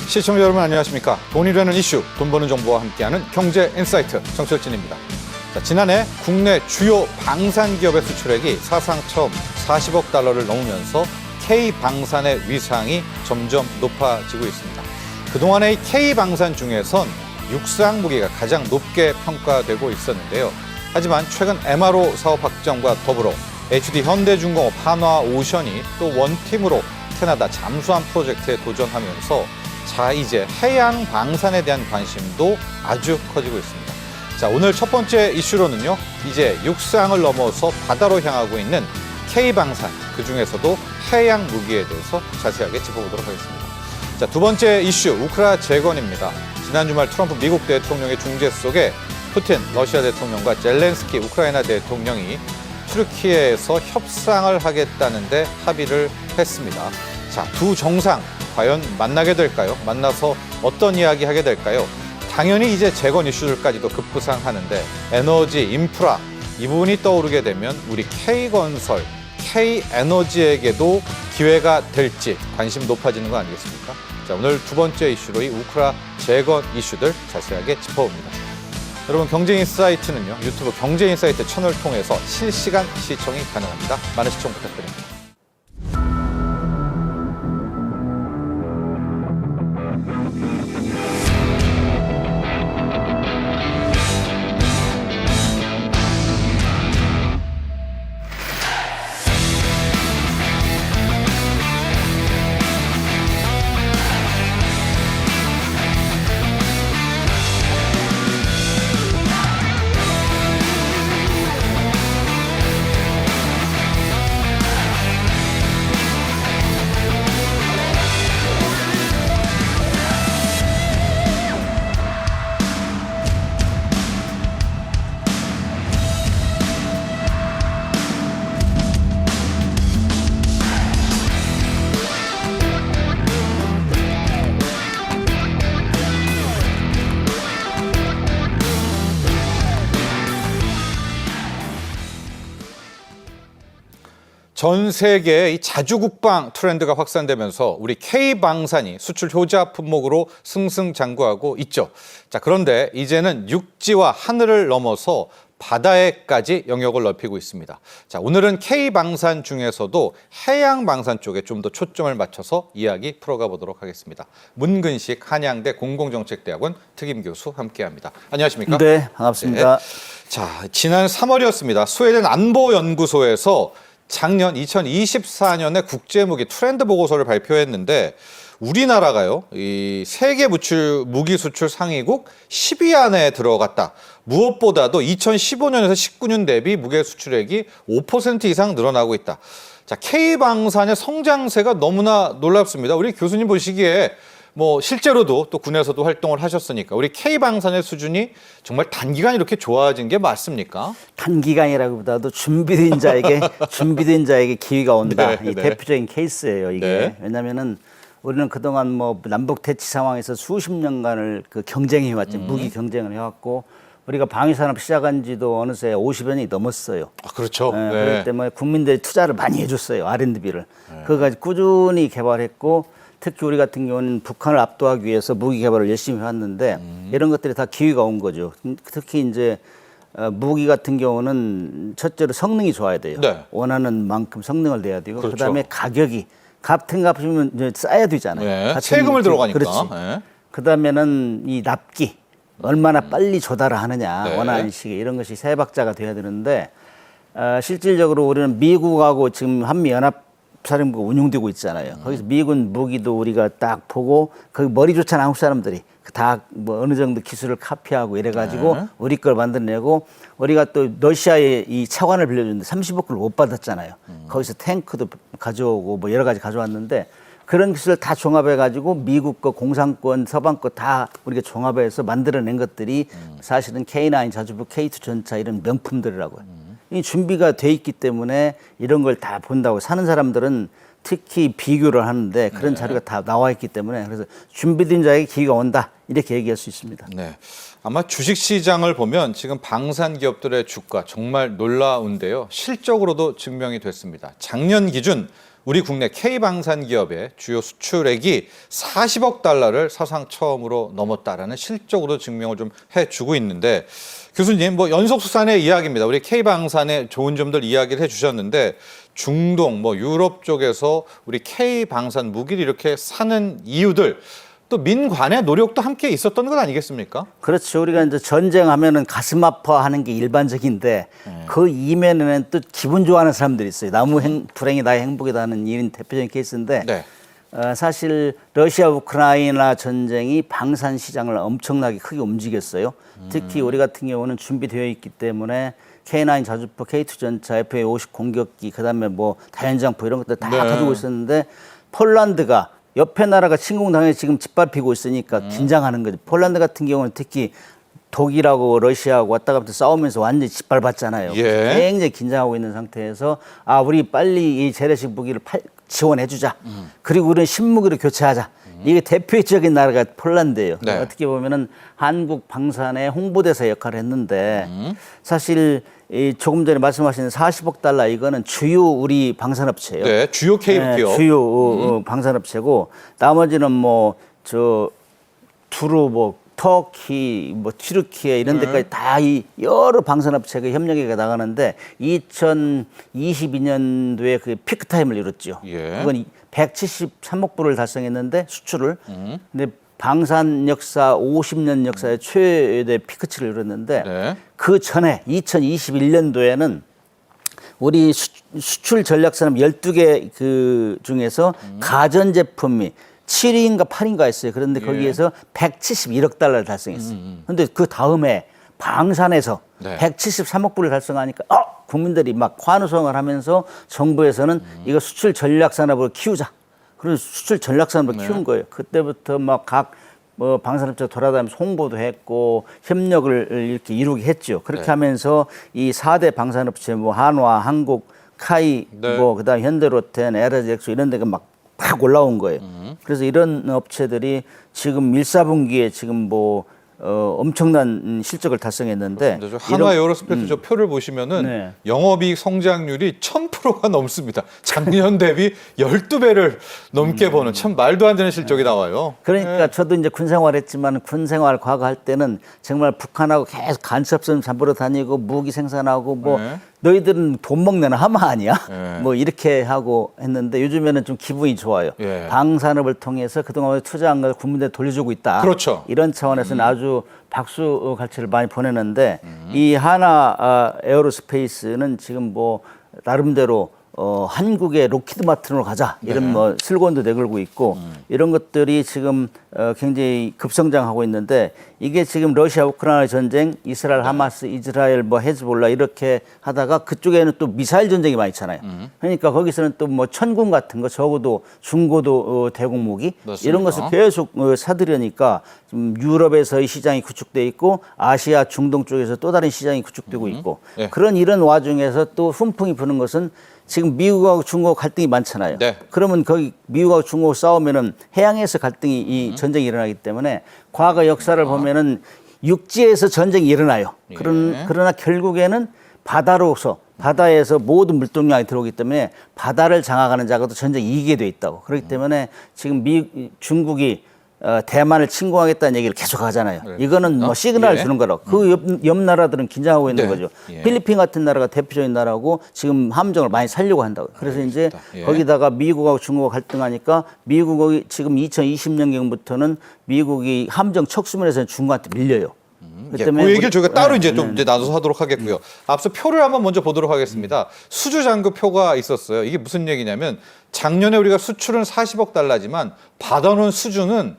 시청자 여러분 안녕하십니까? 돈이 되는 이슈, 돈 버는 정보와 함께하는 경제 인사이트 정철진입니다. 자, 지난해 국내 주요 방산 기업의 수출액이 사상 처음 40억 달러를 넘으면서 K방산의 위상이 점점 높아지고 있습니다. 그동안의 K방산 중에선 육상 무기가 가장 높게 평가되고 있었는데요. 하지만 최근 MRO 사업 확정과 더불어 HD 현대중공업 한화오션이 또 원팀으로 캐나다 잠수함 프로젝트에 도전하면서 자, 이제 해양 방산에 대한 관심도 아주 커지고 있습니다. 자, 오늘 첫 번째 이슈로는요, 이제 육상을 넘어서 바다로 향하고 있는 K방산, 그중에서도 해양 무기에 대해서 자세하게 짚어보도록 하겠습니다. 자, 두 번째 이슈, 우크라 재건입니다. 지난 주말 트럼프 미국 대통령의 중재 속에 푸틴 러시아 대통령과 젤렌스키 우크라이나 대통령이 튀르키예에서 협상을 하겠다는데 합의를 했습니다. 자, 두 정상 과연 만나게 될까요? 만나서 어떤 이야기 하게 될까요? 당연히 이제 재건 이슈들까지도 급부상하는데 에너지, 인프라 이 부분이 떠오르게 되면 우리 K건설, K에너지에게도 기회가 될지 관심 높아지는 거 아니겠습니까? 자, 오늘 두 번째 이슈로 이 우크라 재건 이슈들 자세하게 짚어봅니다. 여러분, 경제인사이트는요, 유튜브 경제인사이트 채널을 통해서 실시간 시청이 가능합니다. 많은 시청 부탁드립니다. 전 세계의 이 자주국방 트렌드가 확산되면서 우리 K방산이 수출 효자 품목으로 승승장구하고 있죠. 자, 그런데 이제는 육지와 하늘을 넘어서 바다에까지 영역을 넓히고 있습니다. 자, 오늘은 K방산 중에서도 해양방산 쪽에 좀 더 초점을 맞춰서 이야기 풀어가 보도록 하겠습니다. 문근식 한양대 공공정책대학원 특임교수 함께합니다. 안녕하십니까? 네, 반갑습니다. 네. 자, 지난 3월이었습니다. 스웨덴 안보연구소에서 작년 2024년에 국제무기 트렌드 보고서를 발표했는데 우리나라가요, 이 세계 무기 수출 상위국 10위 안에 들어갔다. 무엇보다도 2015년에서 19년 대비 무게 수출액이 5% 이상 늘어나고 있다. 자, K방산의 성장세가 너무나 놀랍습니다. 우리 교수님 보시기에 뭐 실제로도 또 군에서도 활동을 하셨으니까 우리 K방산의 수준이 정말 단기간 이렇게 좋아진 게 맞습니까? 단기간이라기보다도 준비된 자에게 기회가 온다. 네, 이 네. 대표적인 케이스예요, 이게. 네. 왜냐면은 우리는 그동안 뭐 남북 대치 상황에서 수십 년간을 그 경쟁해 왔죠. 무기 경쟁을 해왔고 우리가 방위산업 시작한 지도 어느새 50여 년이 넘었어요. 아, 그렇죠. 네, 네. 그렇기 때문에 국민들이 투자를 많이 해줬어요. R&D비를. 그거 가지고 꾸준히 개발했고 특히 우리 같은 경우는 북한을 압도하기 위해서 무기 개발을 열심히 해왔는데 이런 것들이 다 기회가 온 거죠. 특히 이제 무기 같은 경우는 첫째로 성능이 좋아야 돼요. 네. 원하는 만큼 성능을 내야 되고 그렇죠. 그다음에 가격이 같은 값이면 이제 싸야 되잖아요. 네. 같은 세금을 들어가니까. 그렇지. 네. 그다음에는 이 납기 얼마나 빨리 조달하느냐 네. 원하는 시기에 이런 것이 세 박자가 돼야 되는데 실질적으로 우리는 미국하고 지금 한미연합사령부가 운용되고 있잖아요. 거기서 미군 무기도 우리가 딱 보고 거기 머리 좋잖아 한국 사람들이 다 뭐 어느 정도 기술을 카피하고 이래가지고 네. 우리 걸 만들어내고 우리가 또 러시아에 이 차관을 빌려줬는데 30억을 못 받았잖아요. 거기서 탱크도 가져오고 뭐 여러 가지 가져왔는데 그런 기술을 다 종합해가지고 미국 거, 공산권, 서방 거 다 우리가 종합해서 만들어낸 것들이 사실은 K9 자주부, K2 전차 이런 명품들이라고요. 이 준비가 돼 있기 때문에 이런 걸 다 본다고 사는 사람들은 특히 비교를 하는데 그런 자료가 다 나와 있기 때문에 그래서 준비된 자에게 기회가 온다 이렇게 얘기할 수 있습니다. 네. 아마 주식시장을 보면 지금 방산 기업들의 주가 정말 놀라운데요. 실적으로도 증명이 됐습니다. 작년 기준 우리 국내 K방산 기업의 주요 수출액이 40억 달러를 사상 처음으로 넘었다라는 실적으로 증명을 좀 해주고 있는데 교수님, 뭐 연속수산의 이야기입니다. 우리 K방산의 좋은 점들 이야기를 해주셨는데 중동, 뭐 유럽 쪽에서 우리 K방산 무기를 이렇게 사는 이유들 또 민관의 노력도 함께 있었던 것 아니겠습니까? 그렇죠. 우리가 이제 전쟁하면은 가슴 아파하는 게 일반적인데 그 이면에는 또 기분 좋아하는 사람들이 있어요. 불행이 나의 행복이다 하는 일인 대표적인 케이스인데 네. 사실 러시아 우크라이나 전쟁이 방산 시장을 엄청나게 크게 움직였어요. 특히 우리 같은 경우는 준비되어 있기 때문에 K9 자주포, K2 전차, FA-50 공격기, 그다음에 뭐 다연장포 이런 것들 다 네. 가지고 있었는데 폴란드가 옆에 나라가 침공당해 지금 짓밟히고 있으니까 긴장하는 거죠. 폴란드 같은 경우는 특히 독일하고 러시아하고 왔다 갔다 싸우면서 완전히 짓밟았잖아요. 예. 굉장히 긴장하고 있는 상태에서 우리 빨리 이 재래식 무기를 지원해주자. 그리고 우리는 신무기로 교체하자. 이게 대표적인 나라가 폴란드예요. 네. 어떻게 보면은 한국 방산의 홍보대사 역할을 했는데 사실 이 조금 전에 말씀하신 40억 달러 이거는 주요 우리 방산업체예요. 네, 주요 K 기업. 주요 방산업체고 나머지는 뭐 두루 터키, 튀르키예 이런 데까지 다 이 여러 방산업체가 협력회가 나가는데 2022년도에 그 피크 타임을 이뤘죠. 예. 그건 173억 불을 달성했는데 수출을. 근데 방산 역사 50년 역사의 최대 피크치를 이뤘는데 네. 그 전에 2021년도에는 우리 수출 전략산업 12개 그 중에서 가전제품이 7위인가 8위인가 했어요. 그런데 거기에서 171억 달러를 달성했어요. 그런데 그 다음에 방산에서 네. 173억 불을 달성하니까 국민들이 막 환호성을 하면서 정부에서는 이거 수출 전략산업을 키우자. 그래서 수출 전략산업을 키운 거예요. 그때부터 막 각 방산업체 돌아다니면서 홍보도 했고 협력을 이렇게 이루게 했죠. 그렇게 네. 하면서 이 4대 방산업체 한화, 한국, 카이, 네. 그다음 현대로텐, LG 이런 데가 막 올라온 거예요. 그래서 이런 업체들이 지금 1, 4분기에 지금 엄청난 실적을 달성했는데 한화 에어로스페이스 저 표를 보시면은 네. 영업이익 성장률이 1000%가 넘습니다. 작년 대비 12배를 넘게 버는 참 말도 안 되는 실적이 나와요. 그러니까 저도 이제 군 생활했지만 군 생활 과거 할 때는 정말 북한하고 계속 간첩선 잡으러 다니고 무기 생산하고 네. 너희들은 돈 먹는 하마 아니야? 네. 이렇게 하고 했는데 요즘에는 좀 기분이 좋아요. 예. 방산업을 통해서 그동안 투자한 걸 국민들에 돌려주고 있다. 그렇죠. 이런 차원에서는 아주 박수 갈채를 많이 보내는데 이 하나 에어로스페이스는 지금 나름대로 한국의 로키드 마틴으로 가자 이런 슬건도 내걸고 있고 이런 것들이 지금 굉장히 급성장하고 있는데 이게 지금 러시아 우크라이나 전쟁, 이스라엘 하마스, 이스라엘 헤즈볼라 이렇게 하다가 그쪽에는 또 미사일 전쟁이 많이 있잖아요. 그러니까 거기서는 또 천군 같은 거 적어도 중고도 대공 무기 맞습니다. 이런 것을 계속 사들여니까 좀 유럽에서의 시장이 구축돼 있고 아시아 중동 쪽에서 또 다른 시장이 구축되고 있고 네. 그런 이런 와중에서 또 훈풍이 부는 것은 지금 미국하고 중국 갈등이 많잖아요. 네. 그러면 거기 미국하고 중국 싸우면은 해양에서 갈등이 이 전쟁이 일어나기 때문에 과거 역사를 보면은 육지에서 전쟁이 일어나요. 예. 그러나 결국에는 바다에서 모든 물동량이 들어오기 때문에 바다를 장악하는 자가 또 전쟁이 이기게 돼 있다고. 그렇기 때문에 지금 중국이 대만을 침공하겠다는 얘기를 계속 하잖아요. 네. 이거는 시그널을 예. 주는 거라고. 그 옆 나라들은 긴장하고 있는 네. 거죠. 예. 필리핀 같은 나라가 대표적인 나라고 지금 함정을 많이 살려고 한다고. 그래서 이제 예. 거기다가 미국하고 중국하고 갈등하니까 미국이 지금 2020년경부터는 미국이 함정 척수면에서 중국한테 밀려요. 예, 그 얘기를 저희가 따로 이제 좀 이제 나눠서 하도록 하겠고요. 앞서 표를 한번 먼저 보도록 하겠습니다. 수주 잔금 표가 있었어요. 이게 무슨 얘기냐면 작년에 우리가 수출은 40억 달러지만 받아놓은 수주는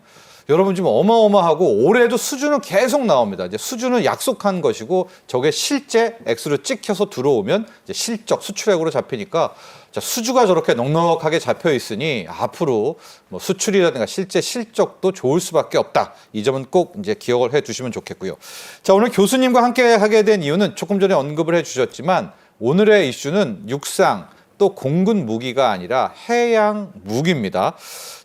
여러분 지금 어마어마하고 올해도 수주는 계속 나옵니다. 이제 수주는 약속한 것이고 저게 실제 액수로 찍혀서 들어오면 이제 실적 수출액으로 잡히니까 자, 수주가 저렇게 넉넉하게 잡혀 있으니 앞으로 수출이라든가 실제 실적도 좋을 수밖에 없다. 이 점은 꼭 이제 기억을 해 두시면 좋겠고요. 자, 오늘 교수님과 함께 하게 된 이유는 조금 전에 언급을 해 주셨지만 오늘의 이슈는 육상 또 공군 무기가 아니라 해양 무기입니다.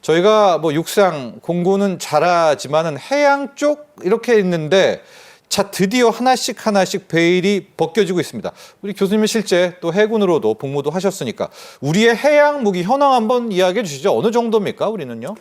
저희가 육상, 공군은 잘하지만은 해양 쪽 이렇게 있는데 자, 드디어 하나씩 하나씩 베일이 벗겨지고 있습니다. 우리 교수님은 실제 또 해군으로도 복무도 하셨으니까 우리의 해양 무기 현황 한번 이야기해 주시죠. 어느 정도입니까, 우리는요?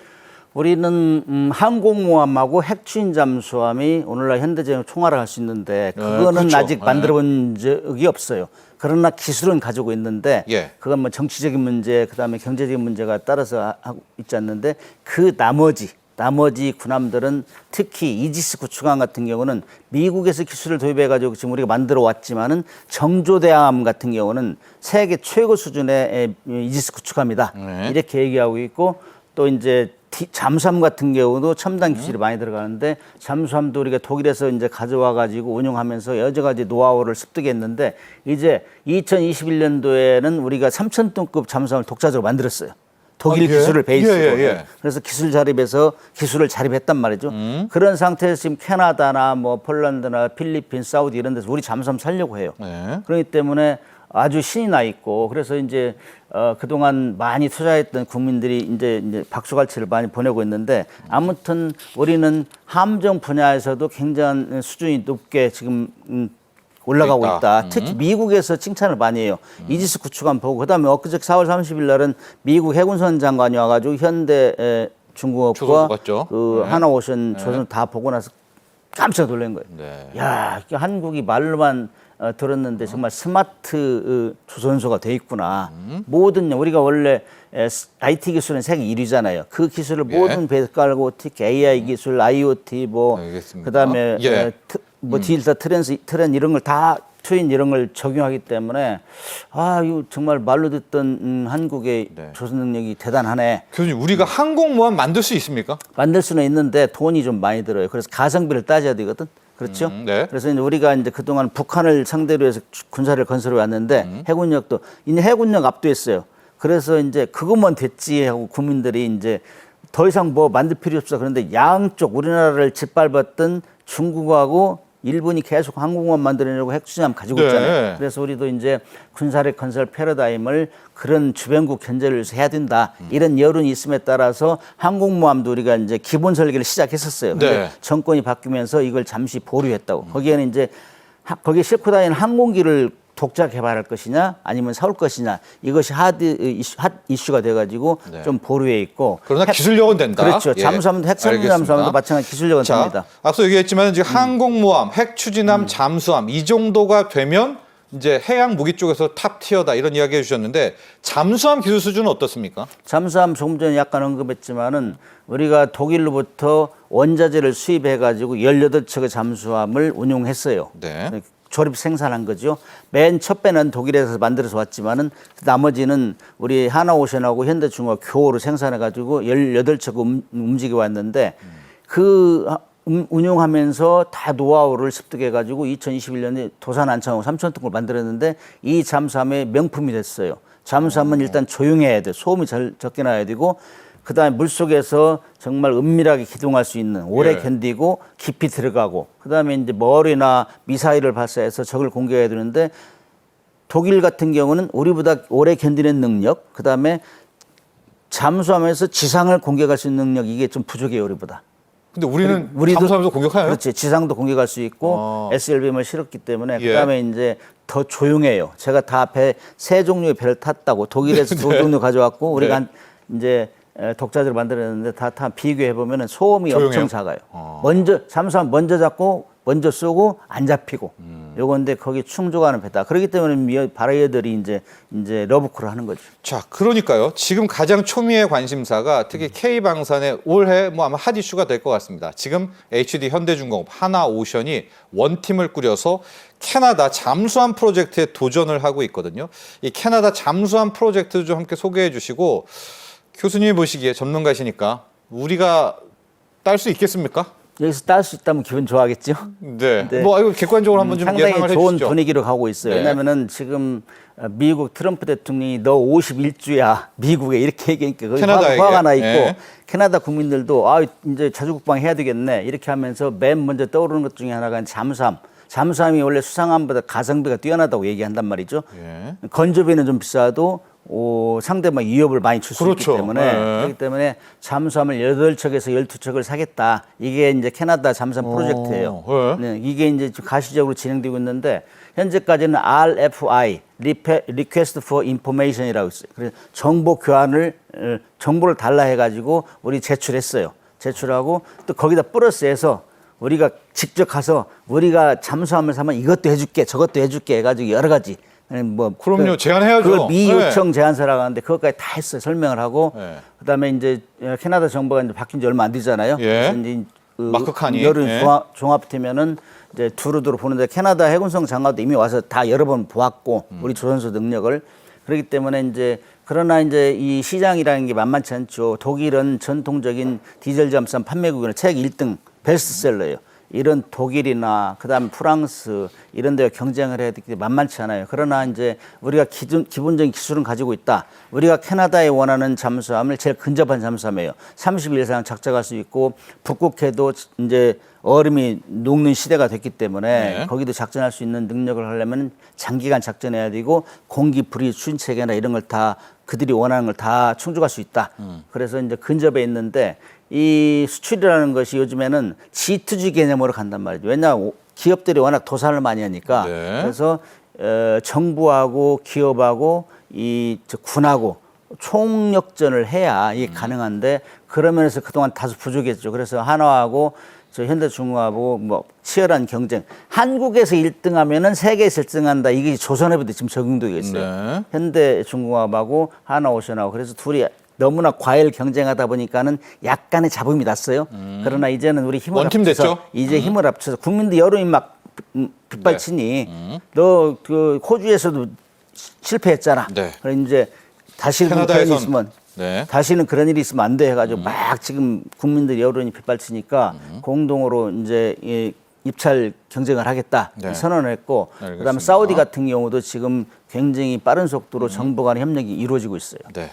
우리는 항공모함하고 핵추진 잠수함이 오늘날 현대전에 총알을 할 수 있는데 그거는 그렇죠. 아직 만들어본 적이 없어요. 그러나 기술은 가지고 있는데 예. 그건 뭐 정치적인 문제, 그다음에 경제적인 문제가 따라서 하고 있지 않는데 그 나머지 군함들은 특히 이지스 구축함 같은 경우는 미국에서 기술을 도입해가지고 지금 우리가 만들어 왔지만은 정조대함 같은 경우는 세계 최고 수준의 이지스 구축함이다. 네. 이렇게 얘기하고 있고 또 이제 잠수함 같은 경우도 첨단 기술이 많이 들어가는데 잠수함도 우리가 독일에서 이제 가져와 가지고 운영하면서 여러 가지 노하우를 습득했는데 이제 2021년도에는 우리가 3,000톤급 잠수함을 독자적으로 만들었어요. 독일 예? 기술을 베이스로. 예. 그래서 기술을 자립했단 말이죠. 그런 상태에서 지금 캐나다나 뭐 폴란드나 필리핀, 사우디 이런 데서 우리 잠수함 살려고 해요. 네. 그렇기 때문에 아주 신이 나 있고 그래서 이제 그동안 많이 투자했던 국민들이 이제 박수갈채를 많이 보내고 있는데 아무튼 우리는 함정 분야에서도 굉장한 수준이 높게 지금 올라가고 있다. 특히 미국에서 칭찬을 많이 해요. 이지스 구축함 보고 그다음에 엊그제 4월 30일 날은 미국 해군선 장관이 와가지고 현대 중공업과 그 하나오션 조선 다 보고 나서 깜짝 놀란 거예요. 네. 야, 한국이 말로만 들었는데 정말 스마트 조선소가 돼 있구나. 모든 우리가 원래 IT 기술은 세계 1위잖아요. 그 기술을 모든 배에 깔고 특히 AI 기술, IoT 뭐 알겠습니다. 그다음에 뭐 디지털 트렌 이런 걸 다 트윈 이런 걸 적용하기 때문에 이거 정말 말로 듣던 한국의 조선 능력이 대단하네. 교수님, 우리가 항공모함 만들 수 있습니까? 만들 수는 있는데 돈이 좀 많이 들어요. 그래서 가성비를 따져야 되거든. 그렇죠? 네. 그래서 이제 우리가 이제 그동안 북한을 상대로 해서 군사를 건설해 왔는데 해군력도 이제 해군력 압도했어요. 그래서 이제 그것만 됐지 하고 국민들이 이제 더 이상 뭐 만들 필요 없어. 그런데 양쪽 우리나라를 짓밟았던 중국하고 일본이 계속 항공모함 만들어내려고 핵추진함 가지고 있잖아요. 그래서 우리도 이제 군사력 건설 패러다임을 그런 주변국 견제를 위해서 해야 된다. 이런 여론이 있음에 따라서 항공모함도 우리가 이제 기본 설계를 시작했었어요. 근데 정권이 바뀌면서 이걸 잠시 보류했다고. 거기에는 이제 거기에 싣고 다니는 항공기를 독자 개발할 것이냐 아니면 사올 것이냐 이것이 핫 이슈가 돼가지고 좀 보류해 있고. 그러나 기술력은 된다. 그렇죠. 잠수함도 핵철도 잠수함도 마찬가지 기술력은 됩니다. 앞서 얘기했지만 지금 항공모함, 핵추진함, 잠수함 이 정도가 되면 이제 해양 무기 쪽에서 탑 티어다 이런 이야기 해주셨는데 잠수함 기술 수준은 어떻습니까? 잠수함 조금 전에 약간 언급했지만은 우리가 독일로부터 원자재를 수입해가지고 18척의 잠수함을 운용했어요. 네. 조립 생산한 거죠. 맨 첫 배는 독일에서 만들어서 왔지만은 나머지는 우리 하나오션하고 현대중공업 교호로 생산해가지고 18척 움직여 왔는데 그 운용하면서 다 노하우를 습득해가지고 2021년에 도산 안창호 3,000톤을 만들었는데 이 잠수함의 명품이 됐어요. 잠수함은 일단 조용해야 돼. 소음이 적게 나야 되고 그다음에 물속에서 정말 은밀하게 기동할 수 있는 오래 견디고 깊이 들어가고 그다음에 이제 머리나 미사일을 발사해서 적을 공격해야 되는데 독일 같은 경우는 우리보다 오래 견디는 능력 그다음에 잠수함에서 지상을 공격할 수 있는 능력 이게 좀 부족해요 우리보다. 근데 우리도 잠수함에서 공격하나요? 그렇지. 지상도 공격할 수 있고 SLBM을 실었기 때문에 그다음에 이제 더 조용해요. 제가 다 배 세 종류의 배를 탔다고 독일에서 두 종류 가져왔고 우리가 이제 독자적으로 만들었는데 다 비교해 보면은 소음이 엄청 작아요. 잠수함 먼저 잡고 먼저 쏘고 안 잡히고 요건데 거기 충족하는 배다. 그렇기 때문에 바라이어들이 이제 러브콜을 하는 거죠. 자, 그러니까요. 지금 가장 초미의 관심사가 특히 K방산의 올해 뭐 아마 핫 이슈가 될 것 같습니다. 지금 HD 현대중공업 하나오션이 원팀을 꾸려서 캐나다 잠수함 프로젝트에 도전을 하고 있거든요. 이 캐나다 잠수함 프로젝트 좀 함께 소개해 주시고 교수님이 보시기에 전문가시니까 우리가 딸 수 있겠습니까? 여기서 딸 수 있다면 기분 좋아하겠죠. 네. 뭐 이거 객관적으로 한번 좀 예상을 상당히 해주시죠. 좋은 분위기로 가고 있어요. 왜냐하면은 지금 미국 트럼프 대통령이 너 51주야 미국에 이렇게 얘기하니까 거기 화가 나 있고 캐나다 국민들도 이제 자주국방 해야 되겠네 이렇게 하면서 맨 먼저 떠오르는 것 중에 하나가 잠수함. 잠수함이 원래 수상함보다 가성비가 뛰어나다고 얘기한단 말이죠. 건조비는 좀 비싸도 상대방 위협을 많이 줄 수 그렇죠. 있기 때문에 네. 그렇기 때문에 잠수함을 8척에서 12척을 사겠다. 이게 이제 캐나다 잠수함 프로젝트예요. 네, 이게 이제 좀 가시적으로 진행되고 있는데 현재까지는 RFI, Request for Information이라고 있어요. 그래서 정보 교환을 정보를 달라 해가지고 우리 제출했어요. 제출하고 또 거기다 플러스해서 우리가 직접 가서 우리가 잠수함을 사면 이것도 해줄게, 저것도 해줄게 해가지고 여러 가지. 뭐 그럼요. 제안해야죠. 그걸 미요청 네. 제안서라고 하는데 그것까지 다 했어요. 설명을 하고 네. 그다음에 이제 캐나다 정부가 이제 바뀐 지 얼마 안 되잖아요. 예. 그래서 이제 마크 칸이. 여름 예. 종합되면은 이제 두루두루 보는데 캐나다 해군성 장관도 이미 와서 다 여러 번 보았고 우리 조선소 능력을 그렇기 때문에 이제 그러나 이제 이 시장이라는 게 만만치 않죠. 독일은 전통적인 디젤 잠수함 판매국에는 세계 1등 베스트셀러예요. 이런 독일이나 그다음에 프랑스 이런 데와 경쟁을 해야 되기 때문에 만만치 않아요. 그러나 이제 우리가 기본적인 기술은 가지고 있다. 우리가 캐나다에 원하는 잠수함을 제일 근접한 잠수함이에요. 30일 이상 작작할 수 있고 북극해도 이제 얼음이 녹는 시대가 됐기 때문에 네. 거기도 작전할 수 있는 능력을 하려면 장기간 작전해야 되고 공기 불이 추진 체계나 이런 걸 다 그들이 원하는 걸 다 충족할 수 있다. 그래서 이제 근접해 있는데 이 수출이라는 것이 요즘에는 G2G 개념으로 간단 말이죠. 왜냐하면 기업들이 워낙 도산을 많이 하니까 네. 그래서 정부하고 기업하고 군하고 총력전을 해야 이게 가능한데 그런 면에서 그동안 다소 부족했죠. 그래서 한화하고 현대중공업하고 뭐 치열한 경쟁. 한국에서 1등하면은 세계에서 1등한다. 이게 조선해부도 지금 적용되고 있어요. 네. 현대중공업하고 한화오션하고 그래서 둘이 너무나 과열 경쟁하다 보니까는 약간의 잡음이 났어요. 그러나 이제는 우리 힘을 원팀 합쳐서 됐죠? 이제 힘을 합쳐서 국민들 여론이 막 빗발치니 너 그 호주에서도 실패했잖아. 네. 그래 이제 다시 그런 일이 캐나다에선 있으면 네. 다시는 그런 일이 있으면 안 돼 해가지고 막 지금 국민들 여론이 빗발치니까 공동으로 이제 입찰 경쟁을 하겠다 네. 선언을 했고 알겠습니다. 그다음에 사우디 같은 경우도 지금 굉장히 빠른 속도로 정부 간의 협력이 이루어지고 있어요. 네.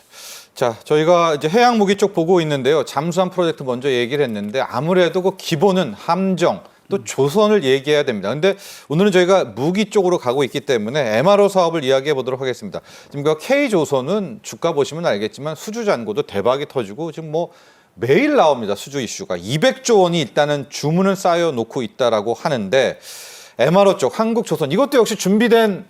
자, 저희가 이제 해양 무기 쪽 보고 있는데요. 잠수함 프로젝트 먼저 얘기를 했는데 아무래도 그 기본은 함정 또 조선을 얘기해야 됩니다. 근데 오늘은 저희가 무기 쪽으로 가고 있기 때문에 MRO 사업을 이야기해 보도록 하겠습니다. 지금 그 K조선은 주가 보시면 알겠지만 수주 잔고도 대박이 터지고 지금 뭐 매일 나옵니다. 수주 이슈가 200조 원이 일단은 주문을 쌓여 놓고 있다라고 하는데 MRO 쪽 한국조선 이것도 역시 준비된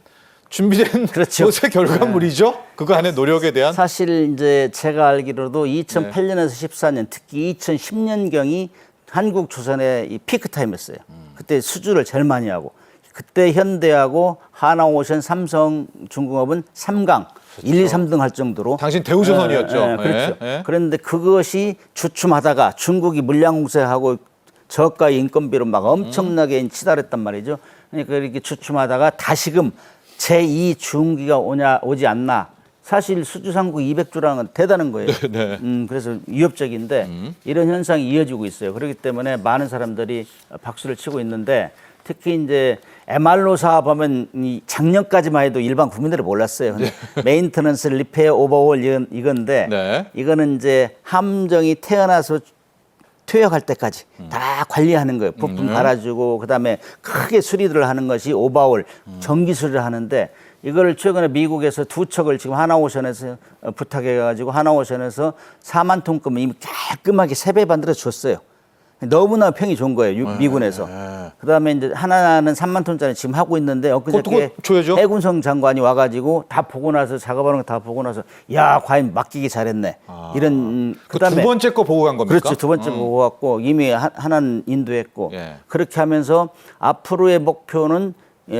그렇죠. 것의 결과물이죠. 그거 안에 노력에 대한 사실 이제 제가 알기로도 2008년에서 14년 특히 2010년경이 한국 조선의 이 피크 타임이었어요. 그때 수주를 제일 많이 하고 그때 현대하고 하나오션, 삼성중공업은 3강 1, 2, 3등 할 정도로 당신 대우조선이었죠. 그렇죠. 예. 그런데 그것이 주춤하다가 중국이 물량 공세하고 저가 인건비로 막 엄청나게 치달았단 말이죠. 그러니까 이렇게 주춤하다가 다시금 제2 중기가 오지 않나. 사실 수주상국 200조라는 건 대단한 거예요. 네. 그래서 위협적인데 이런 현상이 이어지고 있어요. 그렇기 때문에 많은 사람들이 박수를 치고 있는데 특히 이제 MRO 사업 하면 이 작년까지만 해도 일반 국민들이 몰랐어요. 근데 메인터넌스, 리페어, 오버홀 이건데 네. 이거는 이제 함정이 태어나서 퇴역할 때까지 다 관리하는 거예요. 부품 갈아주고 그다음에 크게 수리들을 하는 것이 오버홀, 정기 수리를 하는데 이걸 최근에 미국에서 2척을 지금 하나오션에서 부탁해가지고 하나오션에서 4만 톤급을 이미 깔끔하게 세배 만들어 줬어요. 너무나 평이 좋은 거예요. 미군에서. 그다음에 이제 하나는 3만 톤짜리 지금 하고 있는데 엊그저께 줘야죠. 해군성 장관이 와가지고 다 보고 나서 작업하는 거 다 보고 나서 야 과연 맡기기 잘했네. 이런 그 두 번째 거 보고 간 겁니까? 그렇죠. 두 번째 보고 왔고 이미 하나는 인도했고 예. 그렇게 하면서 앞으로의 목표는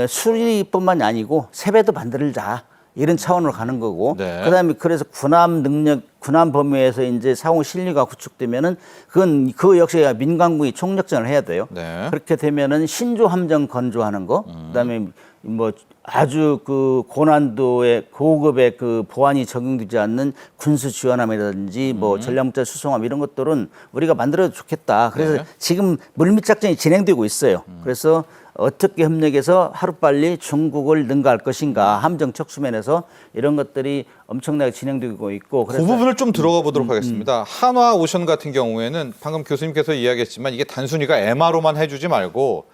수리뿐만이 아니고 세배도 만들자. 이런 차원으로 가는 거고, 네. 그다음에 그래서 군함 능력, 군함 범위에서 이제 상호 실리가 구축되면은 그건 그 역시 민간군이 총력전을 해야 돼요. 네. 그렇게 되면은 신조 함정 건조하는 거, 그다음에 뭐 아주 그 고난도의 고급의 그 보안이 적용되지 않는 군수 지원함이라든지 뭐 전략물자 수송함 이런 것들은 우리가 만들어도 좋겠다. 그래서 네. 지금 물밑 작전이 진행되고 있어요. 그래서 어떻게 협력해서 하루빨리 중국을 능가할 것인가 함정 척수면에서 이런 것들이 엄청나게 진행되고 있고 그 그래서 부분을 좀 들어가 보도록 하겠습니다. 한화 오션 같은 경우에는 방금 교수님께서 이야기했지만 이게 단순히가 MRO만 해주지 말고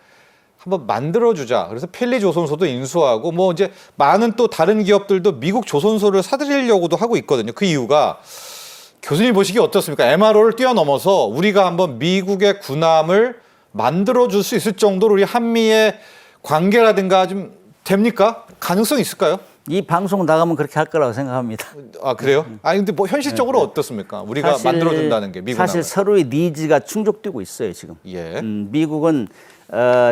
한번 만들어주자. 그래서 필리 조선소도 인수하고 뭐 이제 많은 또 다른 기업들도 미국 조선소를 사들이려고도 하고 있거든요. 그 이유가 교수님 보시기에 어떻습니까? MRO를 뛰어넘어서 우리가 한번 미국의 군함을 만들어줄 수 있을 정도로 우리 한미의 관계라든가 좀 됩니까? 가능성이 있을까요? 이 방송 나가면 그렇게 할 거라고 생각합니다. 아 그래요? 아니 근데 뭐 현실적으로 어떻습니까? 우리가 만들어준다는 게 미국 사실 서로의 니즈가 충족되고 있어요 지금. 예. 미국은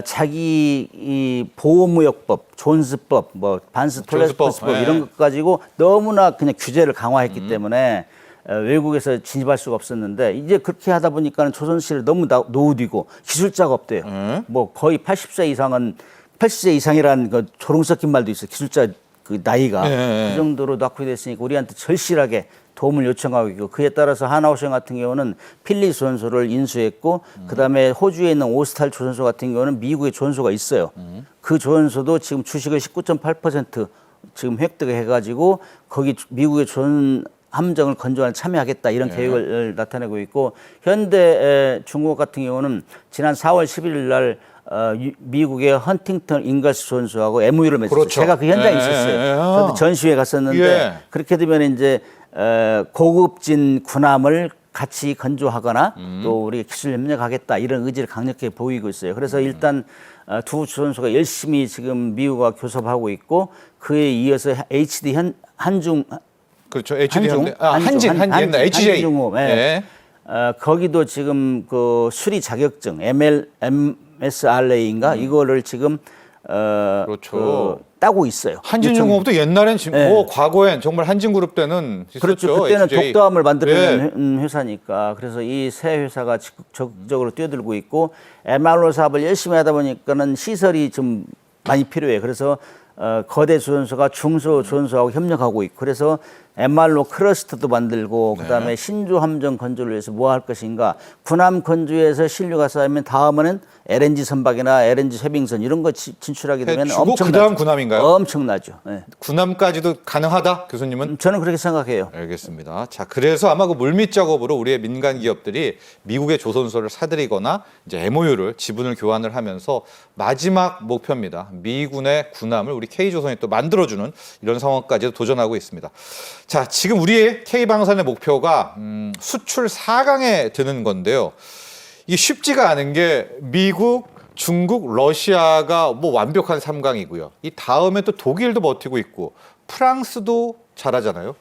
자기 이 보호무역법, 존스법, 뭐 반스 톨레스법 예. 이런 것 가지고 너무나 그냥 규제를 강화했기 때문에 외국에서 진입할 수가 없었는데 이제 그렇게 하다 보니까는 조선시를 너무 노후디고 기술자가 없대요. 뭐 거의 80세 이상이라는 그 조롱 섞인 말도 있어요. 기술자 그 나이가 예. 그 정도로 낙후됐으니까 우리한테 절실하게 도움을 요청하고 있고 그에 따라서 하나오션 같은 경우는 필리 조선소를 인수했고 그다음에 호주에 있는 오스탈 조선소 같은 경우는 미국의 조선소가 있어요. 그 조선소도 지금 주식을 19.8% 지금 획득해가지고 거기 미국의 조선 함정을 건조하는 참여하겠다 이런 계획을 나타내고 있고 현대 중국 같은 경우는 지난 4월 11일 날 미국의 헌팅턴 인걸스 조선소하고 MOU를 맺었어요. 그렇죠. 제가 그 현장에 있었어요. 저도 전시회 갔었는데 예. 그렇게 되면 이제 고급진 군함을 같이 건조하거나 또 우리가 기술 협력하겠다 이런 의지를 강력하게 보이고 있어요. 그래서 일단 두 조선소가 열심히 지금 미국과 교섭하고 있고 그에 이어서 HD 한중 그렇죠. HD 한진 옛날 HJ. 한중호. 예. 거기도 지금 그 수리 자격증 MSRA인가 이거를 지금 그렇죠. 따고 있어요. 한진중공업도 옛날엔 과거엔 정말 한진그룹 때는 있었죠. 그렇죠. 그때는 HJ. 독도함을 만들어낸 회사니까 그래서 이 세 회사가 적극적으로 뛰어들고 있고 MRO 사업을 열심히 하다 보니까는 시설이 좀 많이 필요해요. 그래서 거대 조선소가 중소 조선소하고 협력하고 있고 그래서 MR로 크러스트도 만들고 그다음에 신조 함정 건조를 위해서 뭐 할 것인가 군함 건조에서 신류가 쌓이면 다음에는 LNG 선박이나 LNG 쇄빙선 이런 거 진출하게 되면 엄청나죠. 그다음 군함인가요? 엄청나죠. 네. 군함까지도 가능하다, 교수님은? 저는 그렇게 생각해요. 알겠습니다. 자, 그래서 아마 그 물밑 작업으로 우리의 민간 기업들이 미국의 조선소를 사들이거나 이제 MOU를 지분을 교환을 하면서 마지막 목표입니다. 미군의 군함을 우리 K조선이 또 만들어주는 이런 상황까지도 도전하고 있습니다. 자, 지금 우리의 K방산의 목표가 수출 4강에 드는 건데요. 이게 쉽지가 않은 게 미국, 중국, 러시아가 뭐 완벽한 3강이고요. 이 다음에 또 독일도 버티고 있고 프랑스도 잘하잖아요.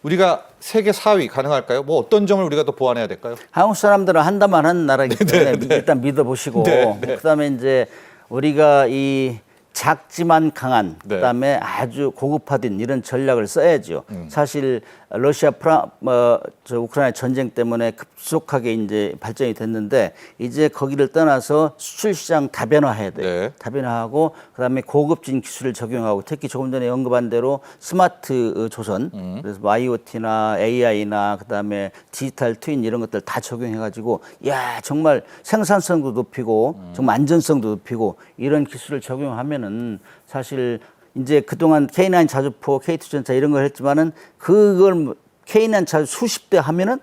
우리가 세계 4위 가능할까요? 뭐 어떤 점을 우리가 더 보완해야 될까요? 한국 사람들은 한다만 하는 나라이기 때문에 일단 믿어보시고 그다음에 이제 우리가 이 작지만 강한 그다음에 아주 고급화된 이런 전략을 써야죠. 사실 러시아 우크라이나 전쟁 때문에 급속하게 이제 발전이 됐는데 이제 거기를 떠나서 수출 시장 다변화해야 돼요. 다변화하고 그다음에 고급진 기술을 적용하고 특히 조금 전에 언급한 대로 스마트 조선 그래서 뭐 IoT나 AI나 그다음에 디지털 트윈 이런 것들 다 적용해가지고 야 정말 생산성도 높이고 정말 안전성도 높이고 이런 기술을 적용하면은 사실 이제 그동안 K9 자주포, K2전차 이런 걸 했지만은 그걸 K9 자주 수십 대 하면은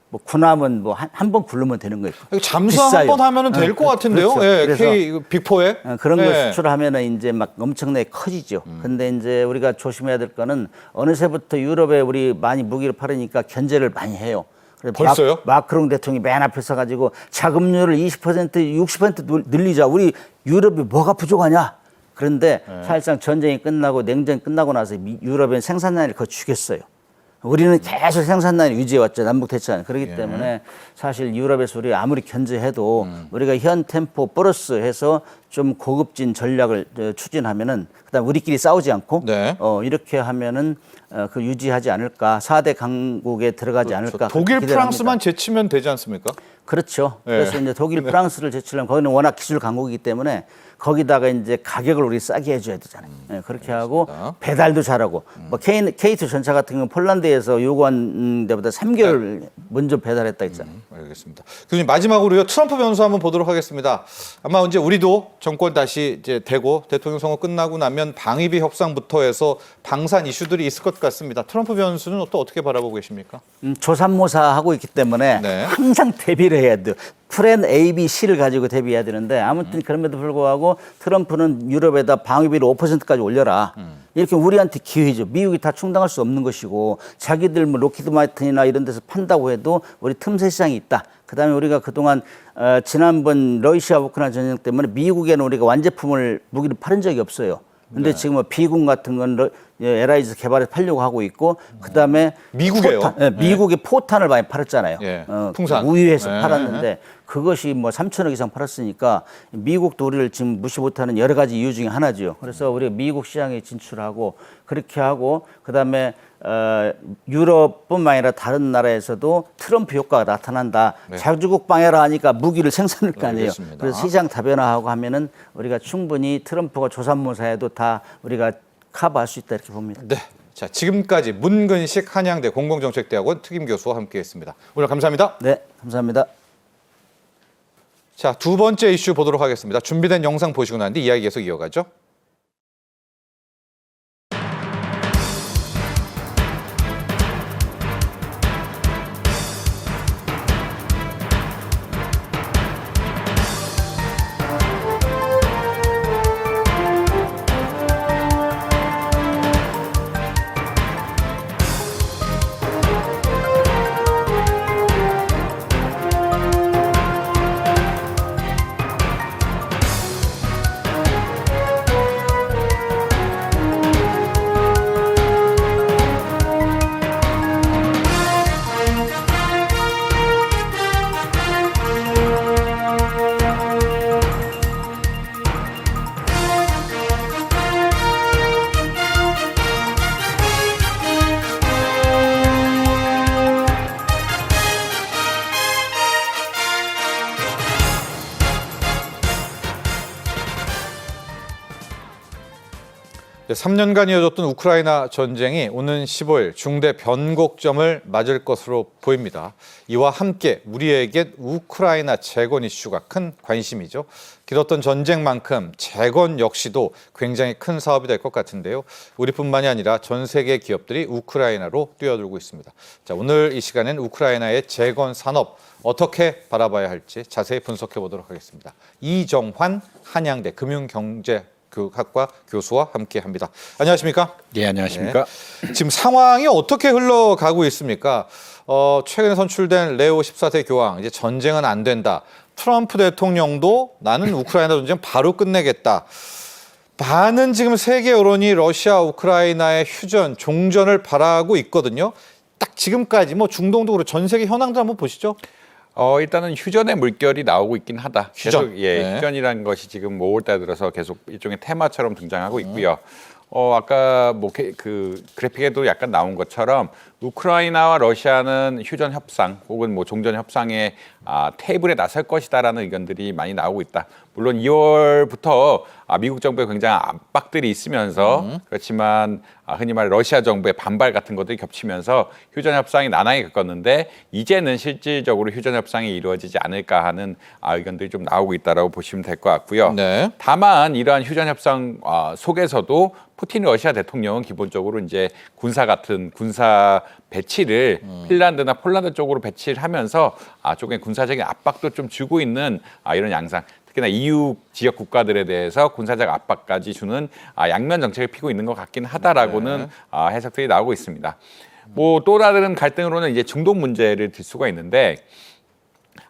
뭐 군함은 뭐 한 번 굴르면 되는 거예요. 잠수함 한 번 하면은 될 것 같은데요. 그렇죠. 예, 그래서 K 빅4에 그런 걸 수출하면은 이제 막 엄청나게 커지죠. 근데 이제 우리가 조심해야 될 거는 어느새부터 유럽에 우리 많이 무기를 팔으니까 견제를 많이 해요. 벌써요? 마크롱 대통령이 맨 앞에 서가지고 자금률을 20%, 60% 늘리자. 우리 유럽이 뭐가 부족하냐? 그런데 사실상 전쟁이 끝나고 냉전이 끝나고 나서 유럽은 생산량을 더 죽였어요. 우리는 계속 생산량을 유지해왔죠. 남북 대치하는. 그렇기 때문에 사실 유럽에서 우리가 아무리 견제해도 우리가 현 템포 플러스 해서 좀 고급진 전략을 추진하면은 그다음 우리끼리 싸우지 않고 이렇게 하면은 그 유지하지 않을까. 4대 강국에 들어가지 않을까. 독일, 프랑스만 제치면 되지 않습니까? 그렇죠. 그래서 이제 독일, 프랑스를 제치려면 거기는 워낙 기술 강국이기 때문에 거기다가 이제 가격을 우리 싸게 해줘야 되잖아요. 그렇게 하고 배달도 잘하고 뭐 K2 전차 같은 경우는 폴란드에서 요구한 데보다 3개월 먼저 배달했다 했잖아요. 알겠습니다. 교수님 마지막으로요 트럼프 변수 한번 보도록 하겠습니다. 아마 이제 우리도 정권 다시 이제 되고 대통령 선거 끝나고 나면 방위비 협상부터 해서 방산 이슈들이 있을 것 같습니다. 트럼프 변수는 또 어떻게 바라보고 계십니까? 조삼모사하고 있기 때문에 네. 항상 대비를 해야 돼요. 플랜 A, B, C를 가지고 대비해야 되는데 아무튼 그럼에도 불구하고 트럼프는 유럽에다 방위비를 5%까지 올려라. 이렇게 우리한테 기회죠. 미국이 다 충당할 수 없는 것이고 자기들 뭐 로키드 마틴이나 이런 데서 판다고 해도 우리 틈새 시장이 있다. 그다음에 우리가 그동안 지난번 러시아 우크라이나 전쟁 때문에 미국에는 우리가 완제품을 무기를 팔은 적이 없어요. 근데 지금 뭐 비군 같은 건 LI에서 개발해서 팔려고 하고 있고 그다음에 미국에요? 미국의 포탄을 많이 팔았잖아요. 예, 풍산. 우유에서 네. 팔았는데 그것이 뭐 3천억 이상 팔았으니까 미국도 우리를 지금 무시 못하는 여러 가지 이유 중에 하나죠. 그래서 우리가 미국 시장에 진출하고 그렇게 하고 그다음에 유럽뿐만 아니라 다른 나라에서도 트럼프 효과가 나타난다. 네. 자주국 방해라 하니까 무기를 생산할 거 아니에요. 알겠습니다. 그래서 시장 다변화하고 하면은 우리가 충분히 트럼프가 조삼모사에도 다 우리가 커버할 수 있다 이렇게 봅니다. 네. 자, 지금까지 문근식 한양대 공공정책대학원 특임교수와 함께했습니다. 오늘 감사합니다. 네, 감사합니다. 자, 두 번째 이슈 보도록 하겠습니다. 준비된 영상 보시고 난 뒤 이야기 계속 이어가죠. 네, 3년간 이어졌던 우크라이나 전쟁이 오는 15일 중대 변곡점을 맞을 것으로 보입니다. 이와 함께 우리에겐 우크라이나 재건 이슈가 큰 관심이죠. 길었던 전쟁만큼 재건 역시도 굉장히 큰 사업이 될 것 같은데요. 우리뿐만이 아니라 전 세계 기업들이 우크라이나로 뛰어들고 있습니다. 자, 오늘 이 시간엔 우크라이나의 재건 산업 어떻게 바라봐야 할지 자세히 분석해 보도록 하겠습니다. 이정환 한양대 금융경제학과 교수와 함께합니다. 안녕하십니까? 예, 안녕하십니까? 네. 지금 상황이 어떻게 흘러가고 있습니까? 최근에 선출된 레오 14세 교황, 이제 전쟁은 안 된다. 트럼프 대통령도 나는 우크라이나 전쟁 바로 끝내겠다. 많은 지금 세계 여론이 러시아, 우크라이나의 휴전, 종전을 바라고 있거든요. 딱 지금까지 뭐 중동도 그렇고 전 세계 현황도 한번 보시죠. 일단은 휴전의 물결이 나오고 있긴 하다. 휴전. 계속, 예, 네. 휴전이라는 것이 지금 5월달 들어서 계속 일종의 테마처럼 등장하고 있고요. 아까 뭐 그 그래픽에도 약간 나온 것처럼 우크라이나와 러시아는 휴전 협상 혹은 뭐 종전 협상의 테이블에 나설 것이다라는 의견들이 많이 나오고 있다. 물론 2월부터 미국 정부에 굉장한 압박들이 있으면서 그렇지만 흔히 말해 러시아 정부의 반발 같은 것들이 겹치면서 휴전 협상이 난항이 겪었는데 이제는 실질적으로 휴전 협상이 이루어지지 않을까 하는 의견들이 좀 나오고 있다라고 보시면 될 것 같고요. 네. 다만 이러한 휴전 협상 속에서도 푸틴 러시아 대통령은 기본적으로 이제 군사 배치를 핀란드나 폴란드 쪽으로 배치를 하면서 쪽에 군사적인 압박도 좀 주고 있는 이런 양상. 특히나 EU 지역 국가들에 대해서 군사적 압박까지 주는 양면 정책을 피고 있는 것 같긴 하다라고는 해석들이 나오고 있습니다. 뭐 또 다른 갈등으로는 이제 중동 문제를 들 수가 있는데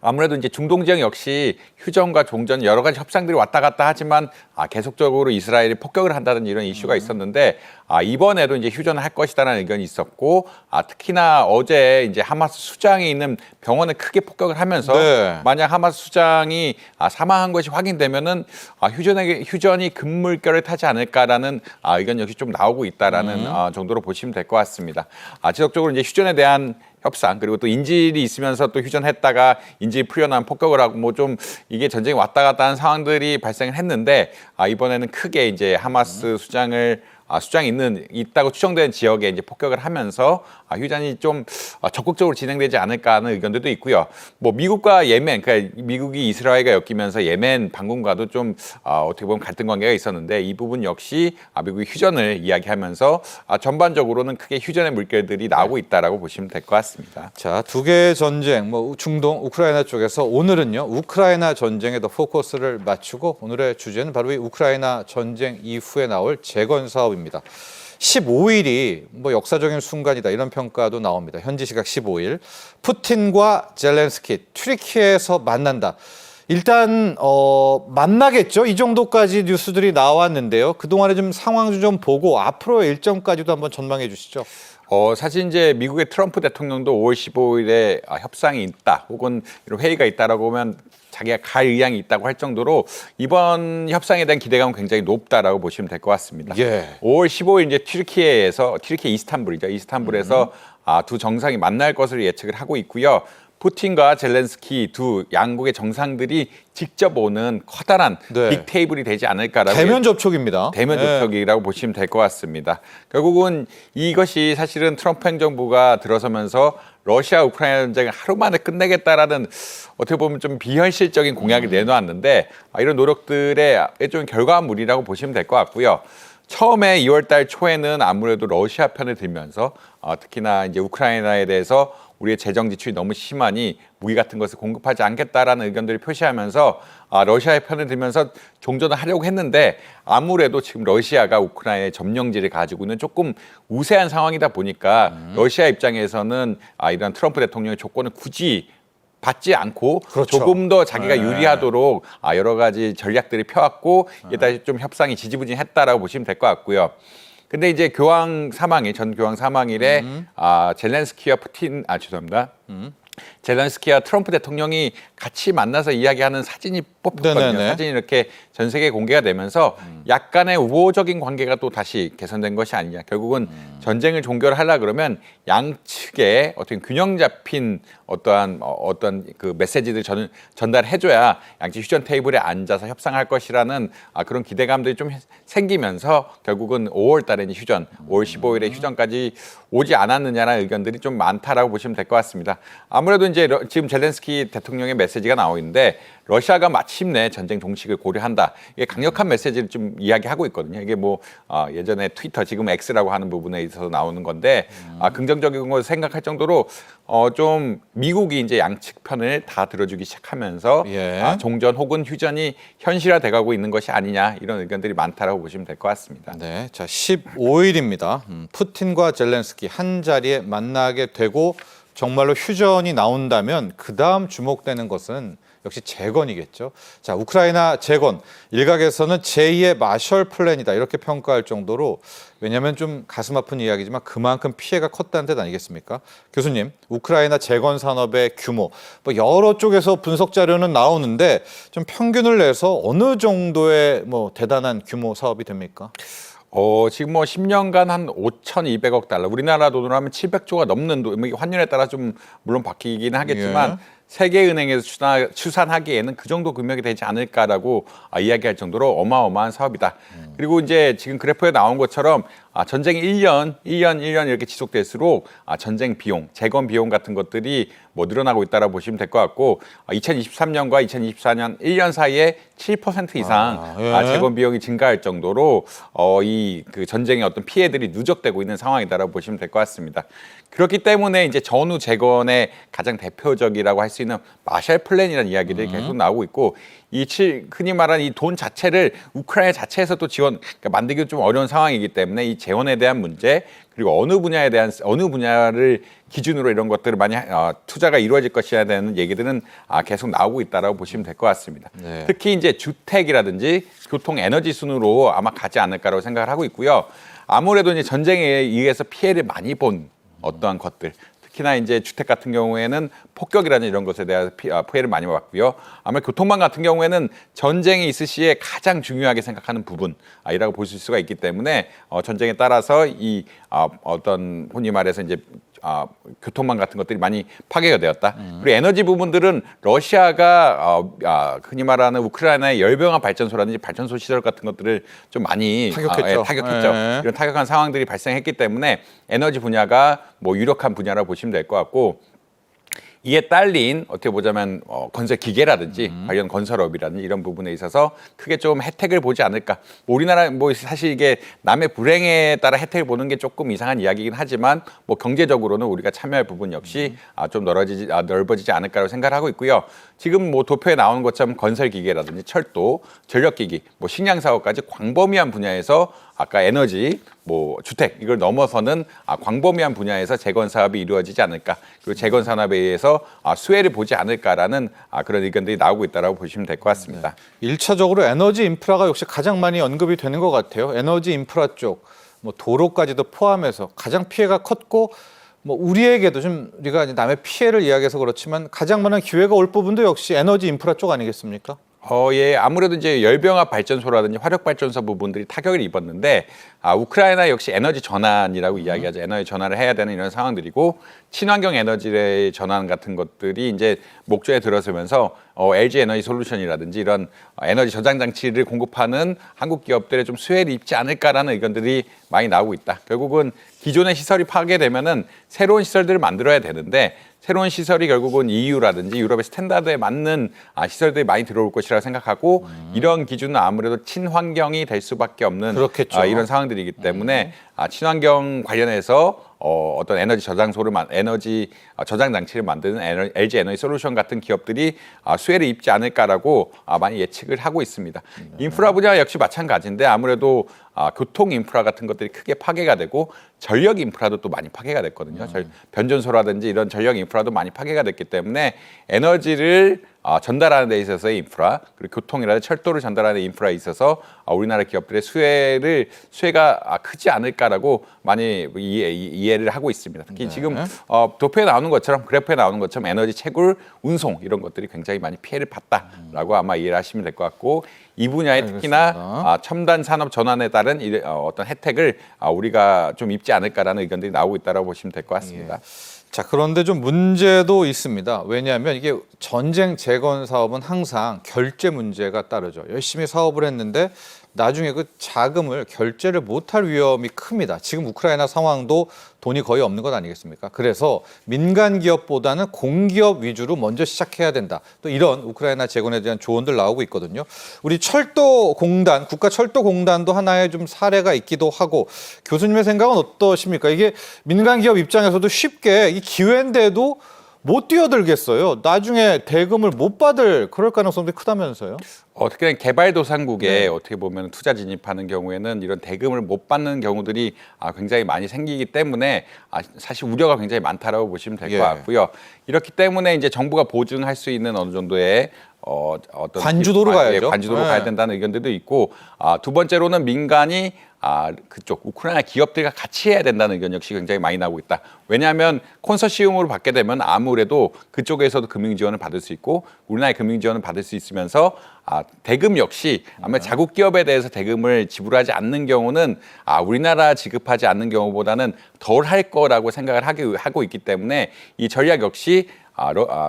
아무래도 이제 중동 지역 역시 휴전과 종전 여러 가지 협상들이 왔다 갔다 하지만 계속적으로 이스라엘이 폭격을 한다는 이런 이슈가 있었는데 이번에도 이제 휴전을 할 것이다라는 의견이 있었고 특히나 어제 이제 하마스 수장이 있는 병원에 크게 폭격을 하면서 네. 만약 하마스 수장이 사망한 것이 확인되면은 휴전이 금물결을 타지 않을까라는 의견 역시 좀 나오고 있다라는 정도로 보시면 될 것 같습니다. 지속적으로 이제 휴전에 대한 협상 그리고 또 인질이 있으면서 또 휴전했다가 인질 풀려나면 폭격을 하고 뭐 좀 이게 전쟁이 왔다 갔다 하는 상황들이 발생을 했는데 이번에는 크게 이제 하마스 수장을 수장이 있다고 추정되는 지역에 이제 폭격을 하면서 휴전이 좀 적극적으로 진행되지 않을까 하는 의견들도 있고요. 뭐 미국과 예멘, 그러니까 미국이 이스라엘과 엮이면서 예멘 반군과도 좀 어떻게 보면 갈등 관계가 있었는데 이 부분 역시 미국이 휴전을 이야기하면서 전반적으로는 크게 휴전의 물결들이 나오고 있다라고 보시면 될 것 같습니다. 자, 두 개의 전쟁, 뭐 중동, 우크라이나 쪽에서 오늘은요 우크라이나 전쟁에 더 포커스를 맞추고 오늘의 주제는 바로 이 우크라이나 전쟁 이후에 나올 재건 사업입니다. 15일이 뭐 역사적인 순간이다 이런 평가도 나옵니다. 현지 시각 15일 푸틴과 젤렌스키 튀르키예에서 만난다. 일단 만나겠죠. 이 정도까지 뉴스들이 나왔는데요. 그동안에 좀 상황 좀 보고 앞으로의 일정까지도 한번 전망해 주시죠. 사실 이제 미국의 트럼프 대통령도 5월 15일에 협상이 있다 혹은 이런 회의가 있다라고 하면 자기가 갈 의향이 있다고 할 정도로 이번 협상에 대한 기대감은 굉장히 높다라고 보시면 될 것 같습니다. 예. 5월 15일 이제 튀르키예 이스탄불이죠. 이스탄불에서 두 정상이 만날 것으로 예측을 하고 있고요. 푸틴과 젤렌스키 두 양국의 정상들이 직접 오는 커다란 네. 빅테이블이 되지 않을까라고 대면 접촉입니다. 대면 네. 접촉이라고 보시면 될 것 같습니다. 결국은 이것이 사실은 트럼프 행정부가 들어서면서 러시아 우크라이나 전쟁을 하루 만에 끝내겠다라는 어떻게 보면 좀 비현실적인 공약을 내놓았는데 이런 노력들의 일종의 결과물이라고 보시면 될 것 같고요. 처음에 2월 달 초에는 아무래도 러시아 편을 들면서 특히나 이제 우크라이나에 대해서 우리의 재정 지출이 너무 심하니 무기 같은 것을 공급하지 않겠다라는 의견들을 표시하면서 러시아의 편을 들면서 종전을 하려고 했는데 아무래도 지금 러시아가 우크라이나의 점령지를 가지고 있는 조금 우세한 상황이다 보니까 러시아 입장에서는 이런 트럼프 대통령의 조건을 굳이 받지 않고 그렇죠. 조금 더 자기가 네. 유리하도록 여러 가지 전략들을 펴왔고 이에 따라 좀 협상이 지지부진했다라고 보시면 될 것 같고요. 근데 이제 전 교황 사망일에 젤렌스키와 젤렌스키와 트럼프 대통령이 같이 만나서 이야기하는 사진이 뽑혔거든요. 네네네. 사진이 이렇게 전 세계에 공개가 되면서 약간의 우호적인 관계가 또 다시 개선된 것이 아니냐. 결국은 전쟁을 종결하려 그러면 양측에 어떤 균형 잡힌 어떤 그 메시지를 전달해줘야 양측 휴전 테이블에 앉아서 협상할 것이라는 그런 기대감들이 좀 생기면서 결국은 5월달에 휴전, 5월 15일에 휴전까지 오지 않았느냐라는 의견들이 좀 많다라고 보시면 될 것 같습니다. 아무래도 이제 지금 젤렌스키 대통령의 메시지가 나오고 있는데 러시아가 마침내 전쟁 종식을 고려한다. 이게 강력한 메시지를 좀 이야기하고 있거든요. 이게 뭐 예전에 트위터 지금 X라고 하는 부분에 있어서 나오는 건데 긍정적인 걸 생각할 정도로 좀 미국이 이제 양측 편을 다 들어주기 시작하면서 예. 종전 혹은 휴전이 현실화돼가고 있는 것이 아니냐 이런 의견들이 많다라고 보시면 될 것 같습니다. 네, 자 15일입니다. 푸틴과 젤렌스키 한 자리에 만나게 되고 정말로 휴전이 나온다면 그 다음 주목되는 것은 역시 재건이겠죠. 자, 우크라이나 재건 일각에서는 제2의 마셜 플랜이다 이렇게 평가할 정도로 왜냐하면 좀 가슴 아픈 이야기지만 그만큼 피해가 컸다는 뜻 아니겠습니까? 교수님, 우크라이나 재건 산업의 규모 뭐 여러 쪽에서 분석 자료는 나오는데 좀 평균을 내서 어느 정도의 뭐 대단한 규모 사업이 됩니까? 지금 뭐 10년간 한 5,200억 달러, 우리나라 돈으로 하면 700조가 넘는 돈, 이게 환율에 따라 좀 물론 바뀌기는 하겠지만 예. 세계은행에서 추산하기에는 그 정도 금액이 되지 않을까라고 이야기할 정도로 어마어마한 사업이다. 그리고 이제 지금 그래프에 나온 것처럼 전쟁이 1년 이렇게 지속될수록 전쟁 비용, 재건 비용 같은 것들이 뭐 늘어나고 있다라고 보시면 될 것 같고 2023년과 2024년 1년 사이에 7% 이상 예. 재건 비용이 증가할 정도로 이 그 전쟁의 어떤 피해들이 누적되고 있는 상황이다라고 보시면 될 것 같습니다. 그렇기 때문에 이제 전후 재건의 가장 대표적이라고 할 수 있는 마셜 플랜이라는 이야기들이 계속 나오고 있고 흔히 말하는 이 돈 자체를 우크라이나 자체에서 또 그러니까 만들기도 좀 어려운 상황이기 때문에 이 재원에 대한 문제 그리고 어느 분야를 기준으로 이런 것들을 많이 투자가 이루어질 것이야 되는 얘기들은 계속 나오고 있다라고 보시면 될 것 같습니다. 네. 특히 이제 주택이라든지 교통, 에너지 순으로 아마 가지 않을까라고 생각을 하고 있고요. 아무래도 이제 전쟁에 의해서 피해를 많이 본 어떠한 것들. 특히나 이제 주택 같은 경우에는 폭격이라는 이런 것에 대한 피해를 많이 받고요. 아무래도 교통망 같은 경우에는 전쟁이 있을 시에 가장 중요하게 생각하는 부분이라고 볼 수가 있기 때문에 전쟁에 따라서 이 어떤 흔히 말해서 이제 교통망 같은 것들이 많이 파괴가 되었다. 그리고 에너지 부분들은 러시아가 흔히 말하는 우크라이나의 열병합 발전소라든지 발전소 시설 같은 것들을 좀 많이 타격했죠. 타격했죠. 네. 이런 타격한 상황들이 발생했기 때문에 에너지 분야가 뭐 유력한 분야라고 보시면 될 것 같고, 이에 딸린 어떻게 보자면 건설 기계라든지 관련 건설업이라든지 이런 부분에 있어서 크게 좀 혜택을 보지 않을까. 뭐 우리나라 뭐 사실 이게 남의 불행에 따라 혜택을 보는 게 조금 이상한 이야기이긴 하지만 뭐 경제적으로는 우리가 참여할 부분 역시 좀 넓어지지 않을까라고 생각을 하고 있고요. 지금 뭐 도표에 나오는 것처럼 건설 기계라든지 철도, 전력기기, 뭐 식량 사업까지 광범위한 분야에서 아까 에너지, 뭐 주택 이걸 넘어서는 광범위한 분야에서 재건 사업이 이루어지지 않을까. 그리고 재건 산업에 의해서 수혜를 보지 않을까라는 그런 의견들이 나오고 있다라고 보시면 될 것 같습니다. 1차적으로 에너지 인프라가 역시 가장 많이 언급이 되는 것 같아요. 에너지 인프라 쪽, 뭐 도로까지도 포함해서 가장 피해가 컸고, 뭐 우리에게도 좀 우리가 이제 남의 피해를 이야기해서 그렇지만 가장 많은 기회가 올 부분도 역시 에너지 인프라 쪽 아니겠습니까? 예, 아무래도 이제 열병합 발전소라든지 화력 발전소 부분들이 타격을 입었는데, 우크라이나 역시 에너지 전환이라고 이야기하죠. 에너지 전환을 해야 되는 이런 상황들이고, 친환경 에너지의 전환 같은 것들이 이제 목조에 들어서면서 LG 에너지 솔루션이라든지 이런 에너지 저장 장치를 공급하는 한국 기업들의 좀 수혜를 입지 않을까라는 의견들이 많이 나오고 있다. 결국은 기존의 시설이 파괴되면은 새로운 시설들을 만들어야 되는데, 새로운 시설이 결국은 EU라든지 유럽의 스탠다드에 맞는 시설들이 많이 들어올 것이라고 생각하고, 이런 기준은 아무래도 친환경이 될 수밖에 없는 그렇겠죠. 이런 상황들이기 때문에 친환경 관련해서 어떤 에너지 저장 장치를 만드는 LG 에너지 솔루션 같은 기업들이 수혜를 입지 않을까라고 많이 예측을 하고 있습니다. 인프라 분야 역시 마찬가지인데, 아무래도 교통 인프라 같은 것들이 크게 파괴가 되고 전력 인프라도 또 많이 파괴가 됐거든요. 변전소라든지 이런 전력 인프라도 많이 파괴가 됐기 때문에 에너지를 전달하는 데 있어서의 인프라, 그리고 교통이라든지 철도를 전달하는 인프라에 있어서 우리나라 기업들의 수혜가 크지 않을까라고 많이 이해를 하고 있습니다. 특히 지금 도표에 나오는 것처럼, 그래프에 나오는 것처럼 에너지 채굴, 운송 이런 것들이 굉장히 많이 피해를 봤다라고 아마 이해를 하시면 될 것 같고, 이 분야에 특히나 첨단 산업 전환에 따른 어떤 혜택을 우리가 좀 입지 않을까라는 의견들이 나오고 있다고 보시면 될 것 같습니다. 자, 그런데 좀 문제도 있습니다. 왜냐하면 이게 전쟁 재건 사업은 항상 결제 문제가 따르죠. 열심히 사업을 했는데 나중에 그 자금을 결제를 못할 위험이 큽니다. 지금 우크라이나 상황도 돈이 거의 없는 것 아니겠습니까? 그래서 민간 기업보다는 공기업 위주로 먼저 시작해야 된다. 또 이런 우크라이나 재건에 대한 조언들 나오고 있거든요. 우리 철도공단, 국가철도공단도 하나의 좀 사례가 있기도 하고, 교수님의 생각은 어떠십니까? 이게 민간 기업 입장에서도 쉽게 이 기회인데도 못 뛰어들겠어요. 나중에 대금을 못 받을 그럴 가능성도 크다면서요. 특히나 개발도상국에 어떻게 보면 투자 진입하는 경우에는 이런 대금을 못 받는 경우들이 굉장히 많이 생기기 때문에 사실 우려가 굉장히 많다라고 보시면 될 것 같고요. 이렇기 때문에 이제 정부가 보증할 수 있는 어느 정도의 어떤 관주도로 가야죠. 관주도로 가야 된다는 의견들도 있고, 두 번째로는 민간이 그쪽 우크라이나 기업들과 같이 해야 된다는 의견 역시 굉장히 많이 나오고 있다. 왜냐하면 콘소시엄으로 받게 되면 아무래도 그쪽에서도 금융 지원을 받을 수 있고 우리나라의 금융 지원을 받을 수 있으면서 대금 역시 아마 자국 기업에 대해서 대금을 지불하지 않는 경우는 우리나라 지급하지 않는 경우보다는 덜 할 거라고 생각을 하고 있기 때문에 이 전략 역시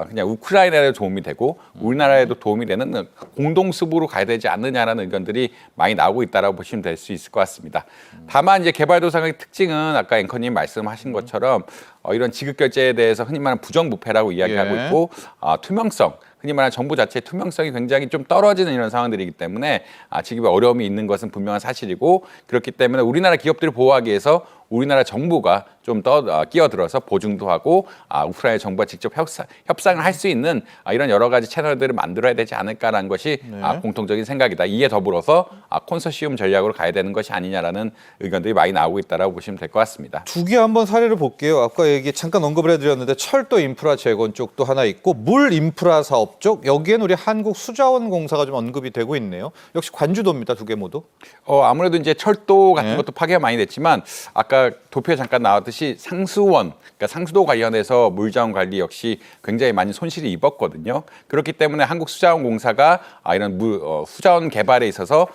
그냥 우크라이나에도 도움이 되고 우리나라에도 도움이 되는 공동수부로 가야 되지 않느냐라는 의견들이 많이 나오고 있다라고 보시면 될 수 있을 것 같습니다. 다만 이제 개발도상의 특징은 아까 앵커님 말씀하신 것처럼 이런 지급 결제에 대해서 흔히 말하는 부정부패라고 이야기하고 있고, 투명성, 흔히 말하는 정부 자체의 투명성이 굉장히 좀 떨어지는 이런 상황들이기 때문에 지급에 어려움이 있는 것은 분명한 사실이고, 그렇기 때문에 우리나라 기업들을 보호하기 위해서 우리나라 정부가 좀 더 끼어들어서 보증도 하고 우크라이나 정부가 직접 협상을 할 수 있는 이런 여러 가지 채널들을 만들어야 되지 않을까라는 것이 공통적인 생각이다. 이에 더불어서 콘소시엄 전략으로 가야 되는 것이 아니냐라는 의견들이 많이 나오고 있다라고 보시면 될 것 같습니다. 두 개 한번 사례를 볼게요. 아까 얘기 잠깐 언급을 해드렸는데 철도 인프라 재건 쪽도 하나 있고 물 인프라 사업 쪽, 여기에는 우리 한국수자원공사가 좀 언급이 되고 있네요. 역시 관주도입니다. 두 개 모두. 아무래도 이제 철도 같은 것도 파괴가 많이 됐지만 아까 도표에 잠깐 나왔듯이 상수원, 그러니까 상수도 관련해서 물자원 관리 역시 굉장히 많이 손실이 입었거든요. 그렇기 때문에 한국수자원공사가 이런 수자원 개발에 있어서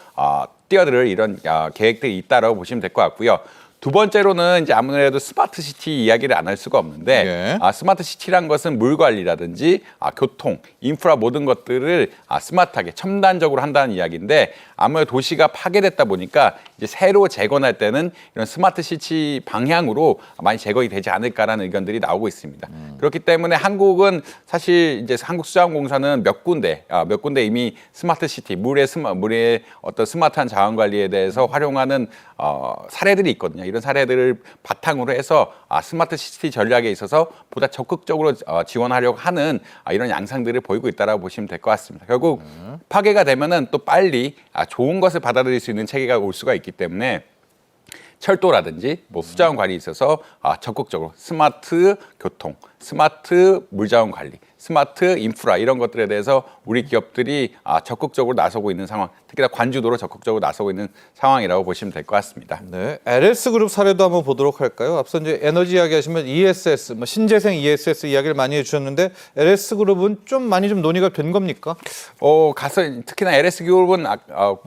뛰어들 이런 계획들이 있다라고 보시면 될 것 같고요. 두 번째로는 이제 아무래도 스마트 시티 이야기를 안 할 수가 없는데 예. 스마트 시티란 것은 물 관리라든지 교통, 인프라 모든 것들을 스마트하게 첨단적으로 한다는 이야기인데 아무래도 도시가 파괴됐다 보니까 이제 새로 재건할 때는 이런 스마트 시티 방향으로 많이 재건이 되지 않을까라는 의견들이 나오고 있습니다. 그렇기 때문에 한국은 사실 이제 한국수자원공사는 몇 군데 이미 스마트 시티 물의 어떤 스마트한 자원 관리에 대해서 활용하는 사례들이 있거든요. 이런 사례들을 바탕으로 해서 스마트 시티 전략에 있어서 보다 적극적으로 지원하려고 하는 이런 양상들을 보이고 있다라고 보시면 될 것 같습니다. 결국 파괴가 되면은 또 빨리 좋은 것을 받아들일 수 있는 체계가 올 수가 있기 때문에 철도라든지 뭐 수자원 관리에 있어서 적극적으로 스마트 교통, 스마트 물자원 관리, 스마트 인프라 이런 것들에 대해서 우리 기업들이 적극적으로 나서고 있는 상황, 특히나 관주도로 적극적으로 나서고 있는 상황이라고 보시면 될 것 같습니다. 네, LS그룹 사례도 한번 보도록 할까요? 앞서 이제 에너지 이야기하시면 ESS, 뭐 신재생 ESS 이야기를 많이 해주셨는데 LS그룹은 좀 많이 좀 논의가 된 겁니까? 특히나 LS그룹은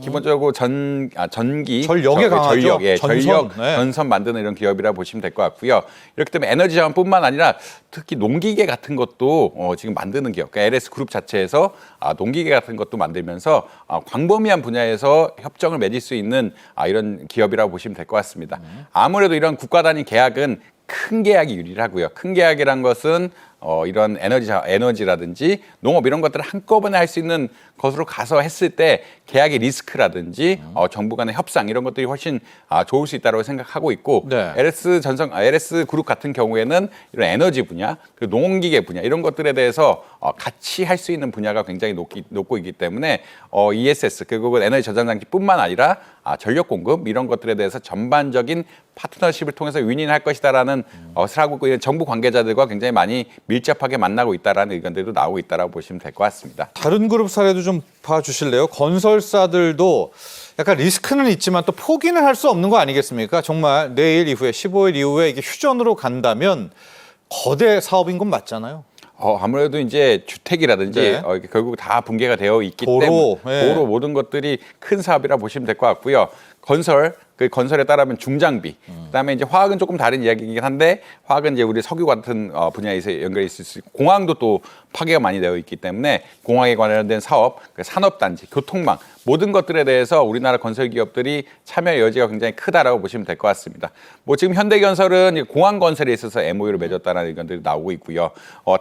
기본적으로 전기, 전력에 강하죠. 전력, 네. 전선 만드는 이런 기업이라 보시면 될 것 같고요. 이렇기 때문에 에너지 자원뿐만 아니라 특히 농기계 같은 것도 지금 만드는 기업, 그러니까 LS그룹 자체에서 농기계 같은 것도 만들면서 광범위한 분야에서 협정을 맺을 수 있는 이런 기업이라고 보시면 될 것 같습니다. 아무래도 이런 국가 단위 계약은 큰 계약이 유리하고요. 큰 계약이란 것은 이런 에너지라든지 농업 이런 것들을 한꺼번에 할 수 있는 것으로 가서 했을 때 계약의 리스크라든지 정부 간의 협상 이런 것들이 훨씬 좋을 수 있다고 생각하고 있고 네. LS 그룹 같은 경우에는 이런 에너지 분야, 그리고 농기계 분야 이런 것들에 대해서 같이 할 수 있는 분야가 굉장히 높고 있기 때문에 ESS 결국은 에너지 저장 장치뿐만 아니라 전력 공급 이런 것들에 대해서 전반적인 파트너십을 통해서 윈윈할 것이다라는 것을 하고 있고 정부 관계자들과 굉장히 많이 밀접하게 만나고 있다라는 의견들도 나오고 있다라고 보시면 될 것 같습니다. 다른 그룹 사례도 좀 봐주실래요? 건설사들도 약간 리스크는 있지만 또 포기는 할 수 없는 거 아니겠습니까? 정말 내일 이후에 15일 이후에 이게 휴전으로 간다면 거대 사업인 건 맞잖아요. 아무래도 이제 주택이라든지 네. 이게 결국 다 붕괴가 되어 있기 도로, 때문에 네. 도로 모든 것들이 큰 사업이라 보시면 될 것 같고요. 그 건설에 따르면 중장비, 그다음에 이제 화학은 조금 다른 이야기이긴 한데 화학은 이제 우리 석유 같은 분야에서 연결이 있을 수 있고 공항도 또 파괴가 많이 되어 있기 때문에 공항에 관련된 사업, 산업단지, 교통망 모든 것들에 대해서 우리나라 건설 기업들이 참여의 여지가 굉장히 크다라고 보시면 될 것 같습니다. 뭐 지금 현대건설은 공항 건설에 있어서 MOU를 맺었다는 의견들이 나오고 있고요.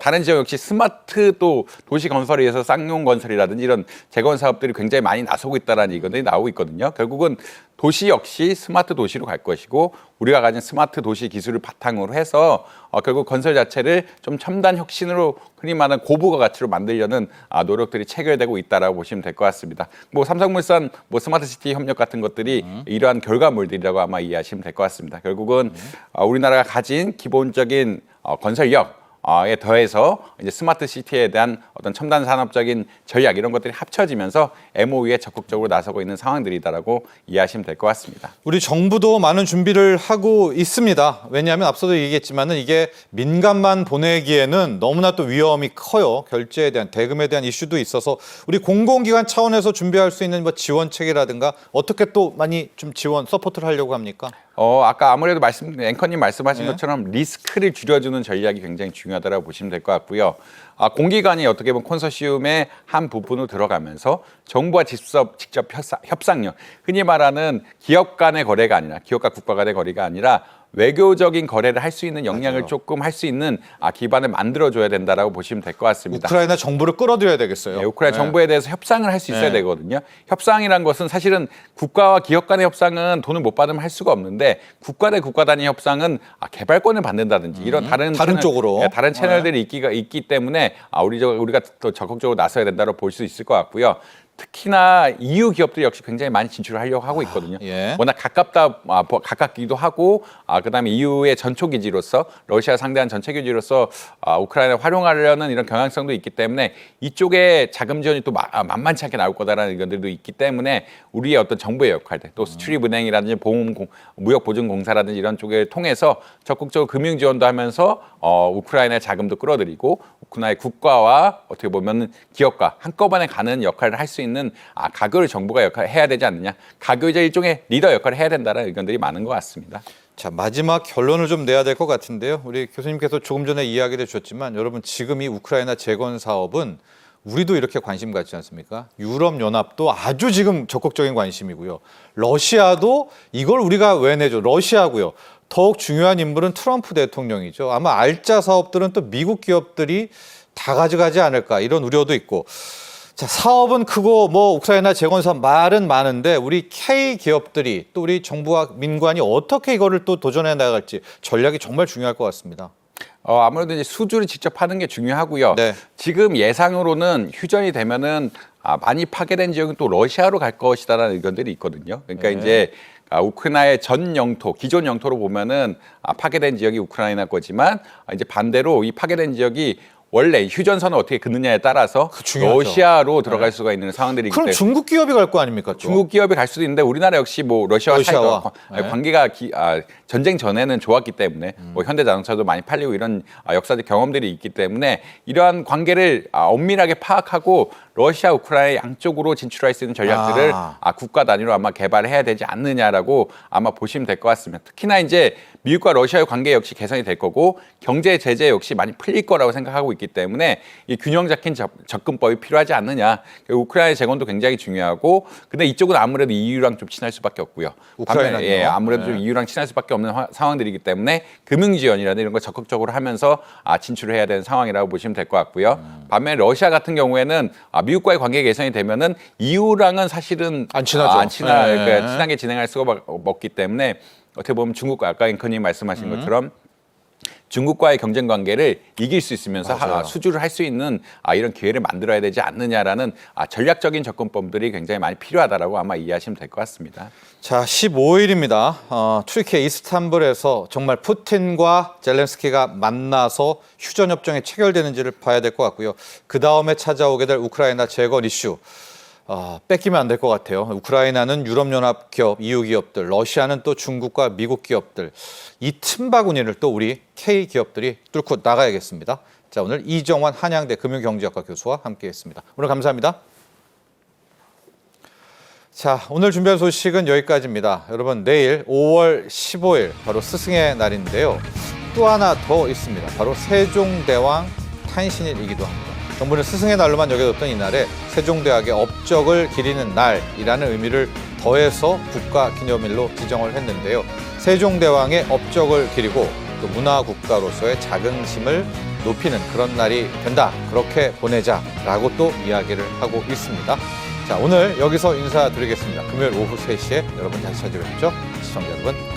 다른 지역 역시 스마트 또 도시 건설에 의해서 쌍용 건설이라든지 이런 재건 사업들이 굉장히 많이 나서고 있다는 의견들이 나오고 있거든요. 결국은 도시 역시 스마트 도시로 갈 것이고 우리가 가진 스마트 도시 기술을 바탕으로 해서 결국 건설 자체를 좀 첨단 혁신으로 흔히 말하는 고부가 가치로 만들려는 노력들이 체결되고 있다라고 보시면 될 것 같습니다. 뭐 삼성물산 뭐 스마트 시티 협력 같은 것들이 이러한 결과물들이라고 아마 이해하시면 될 것 같습니다. 결국은 우리나라가 가진 기본적인 건설력 에 더해서 이제 스마트 시티에 대한 어떤 첨단 산업적인 전략 이런 것들이 합쳐지면서 MOU에 적극적으로 나서고 있는 상황들이다라고 이해하시면 될 것 같습니다. 우리 정부도 많은 준비를 하고 있습니다. 왜냐하면 앞서도 얘기했지만은 이게 민간만 보내기에는 너무나 또 위험이 커요. 결제에 대한 대금에 대한 이슈도 있어서 우리 공공기관 차원에서 준비할 수 있는 뭐 지원책이라든가 어떻게 또 많이 좀 지원 서포트를 하려고 합니까? 아까 아무래도 앵커님 말씀하신 네. 것처럼 리스크를 줄여주는 전략이 굉장히 중요하다고 보시면 될 것 같고요. 공기관이 어떻게 보면 콘소시움의 한 부분으로 들어가면서 정부와 직접 협상력, 흔히 말하는 기업 간의 거래가 아니라 기업과 국가 간의 거래가 아니라 외교적인 거래를 할 수 있는 역량을 맞아요. 조금 할 수 있는 기반을 만들어줘야 된다라고 보시면 될 것 같습니다. 우크라이나 정부를 끌어들여야 되겠어요. 네, 우크라이나 정부에 대해서 협상을 할 수 있어야 네. 되거든요. 협상이란 것은 사실은 국가와 기업 간의 협상은 돈을 못 받으면 할 수가 없는데 국가 대 국가 단위 협상은 개발권을 받는다든지 이런 다른 쪽으로. 네, 다른 채널들이 있기 때문에 우리가 더 적극적으로 나서야 된다고 볼 수 있을 것 같고요. 특히나 EU 기업들이 역시 굉장히 많이 진출을 하려고 하고 있거든요. 예. 워낙 가깝기도 하고, 그다음에 EU의 전초 기지로서 러시아 상대한 전체 기지로서 우크라이나 활용하려는 이런 경향성도 있기 때문에 이쪽에 자금 지원이 또 만만치 않게 나올 거다라는 의견들도 있기 때문에 우리의 어떤 정부의 역할들, 또 수출입은행이라든지 무역보증공사라든지 이런 쪽을 통해서 적극적으로 금융 지원도 하면서 우크라이나의 자금도 끌어들이고 우크라이나의 국가와 어떻게 보면 기업과 한꺼번에 가는 역할을 할 수 있는 가교를 정부가 해야 되지 않느냐. 가교이자 일종의 리더 역할을 해야 된다는 의견들이 많은 것 같습니다. 자, 마지막 결론을 좀 내야 될 것 같은데요. 우리 교수님께서 조금 전에 이야기를 해주셨지만 여러분 지금 이 우크라이나 재건 사업은 우리도 이렇게 관심 갖지 않습니까? 유럽연합도 아주 지금 적극적인 관심이고요. 러시아도 이걸 우리가 왜 내죠? 러시아고요. 더욱 중요한 인물은 트럼프 대통령이죠. 아마 알짜 사업들은 또 미국 기업들이 다 가져가지 않을까 이런 우려도 있고. 자, 사업은 크고 뭐 우크라이나 재건 사업 말은 많은데 우리 K 기업들이 또 우리 정부와 민관이 어떻게 이거를 또 도전해 나갈지 전략이 정말 중요할 것 같습니다. 아무래도 이제 수주를 직접 하는 게 중요하고요. 네. 지금 예상으로는 휴전이 되면은 많이 파괴된 지역은 또 러시아로 갈 것이다라는 의견들이 있거든요. 그러니까 네. 이제 우크라이나의 전 영토, 기존 영토로 보면은 파괴된 지역이 우크라이나 거지만 이제 반대로 이 파괴된 지역이 원래 휴전선을 어떻게 긋느냐에 따라서 중요하죠. 러시아로 들어갈 수가 있는 상황들이기 그럼 때문에 중국 기업이 갈 거 아닙니까? 또? 중국 기업이 갈 수도 있는데 우리나라 역시 뭐 러시아와 러시아와. 사이가 관계가 전쟁 전에는 좋았기 때문에 뭐 현대자동차도 많이 팔리고 이런 역사적 경험들이 있기 때문에 이러한 관계를 엄밀하게 파악하고 러시아, 우크라이나 양쪽으로 진출할 수 있는 전략들을 국가 단위로 아마 개발해야 되지 않느냐라고 아마 보시면 될 것 같습니다. 특히나 이제 미국과 러시아의 관계 역시 개선이 될 거고 경제 제재 역시 많이 풀릴 거라고 생각하고 있기 때문에 이 균형 잡힌 접근법이 필요하지 않느냐. 우크라이나 재건도 굉장히 중요하고 근데 이쪽은 아무래도 EU랑 좀 친할 수밖에 없고요. 우크라이나요? 아무래도 좀 EU랑 친할 수밖에 없는 상황들이기 때문에 금융 지원이라든 이런 걸 적극적으로 하면서 진출을 해야 되는 상황이라고 보시면 될 것 같고요. 반면에 러시아 같은 경우에는 미국과의 관계 개선이 되면은 EU랑은 사실은 안 친하죠. 그러니까 친하게 진행할 수가 없기 때문에 어떻게 보면 중국과 아까 앵커님 말씀하신 것처럼 중국과의 경쟁 관계를 이길 수 있으면서 수주를 할 수 있는 이런 기회를 만들어야 되지 않느냐라는 전략적인 접근법들이 굉장히 많이 필요하다라고 아마 이해하시면 될 것 같습니다. 자, 15일입니다. 튀르키예 이스탄불에서 정말 푸틴과 젤렌스키가 만나서 휴전협정에 체결되는지를 봐야 될 것 같고요. 그 다음에 찾아오게 될 우크라이나 재건 이슈. 뺏기면 안 될 것 같아요. 우크라이나는 유럽연합 기업, EU 기업들, 러시아는 또 중국과 미국 기업들. 이 틈바구니를 또 우리 K 기업들이 뚫고 나가야겠습니다. 자, 오늘 이정환 한양대 금융경제학과 교수와 함께했습니다. 오늘 감사합니다. 자, 오늘 준비한 소식은 여기까지입니다. 여러분, 내일 5월 15일 바로 스승의 날인데요. 또 하나 더 있습니다. 바로 세종대왕 탄신일이기도 합니다. 정부는 스승의 날로만 여겨뒀던 이날에 세종대왕의 업적을 기리는 날이라는 의미를 더해서 국가기념일로 지정을 했는데요. 세종대왕의 업적을 기리고 또 문화국가로서의 자긍심을 높이는 그런 날이 된다. 그렇게 보내자라고 또 이야기를 하고 있습니다. 자, 오늘 여기서 인사드리겠습니다. 금요일 오후 3시에 여러분 다시 찾아뵙죠. 시청자 여러분.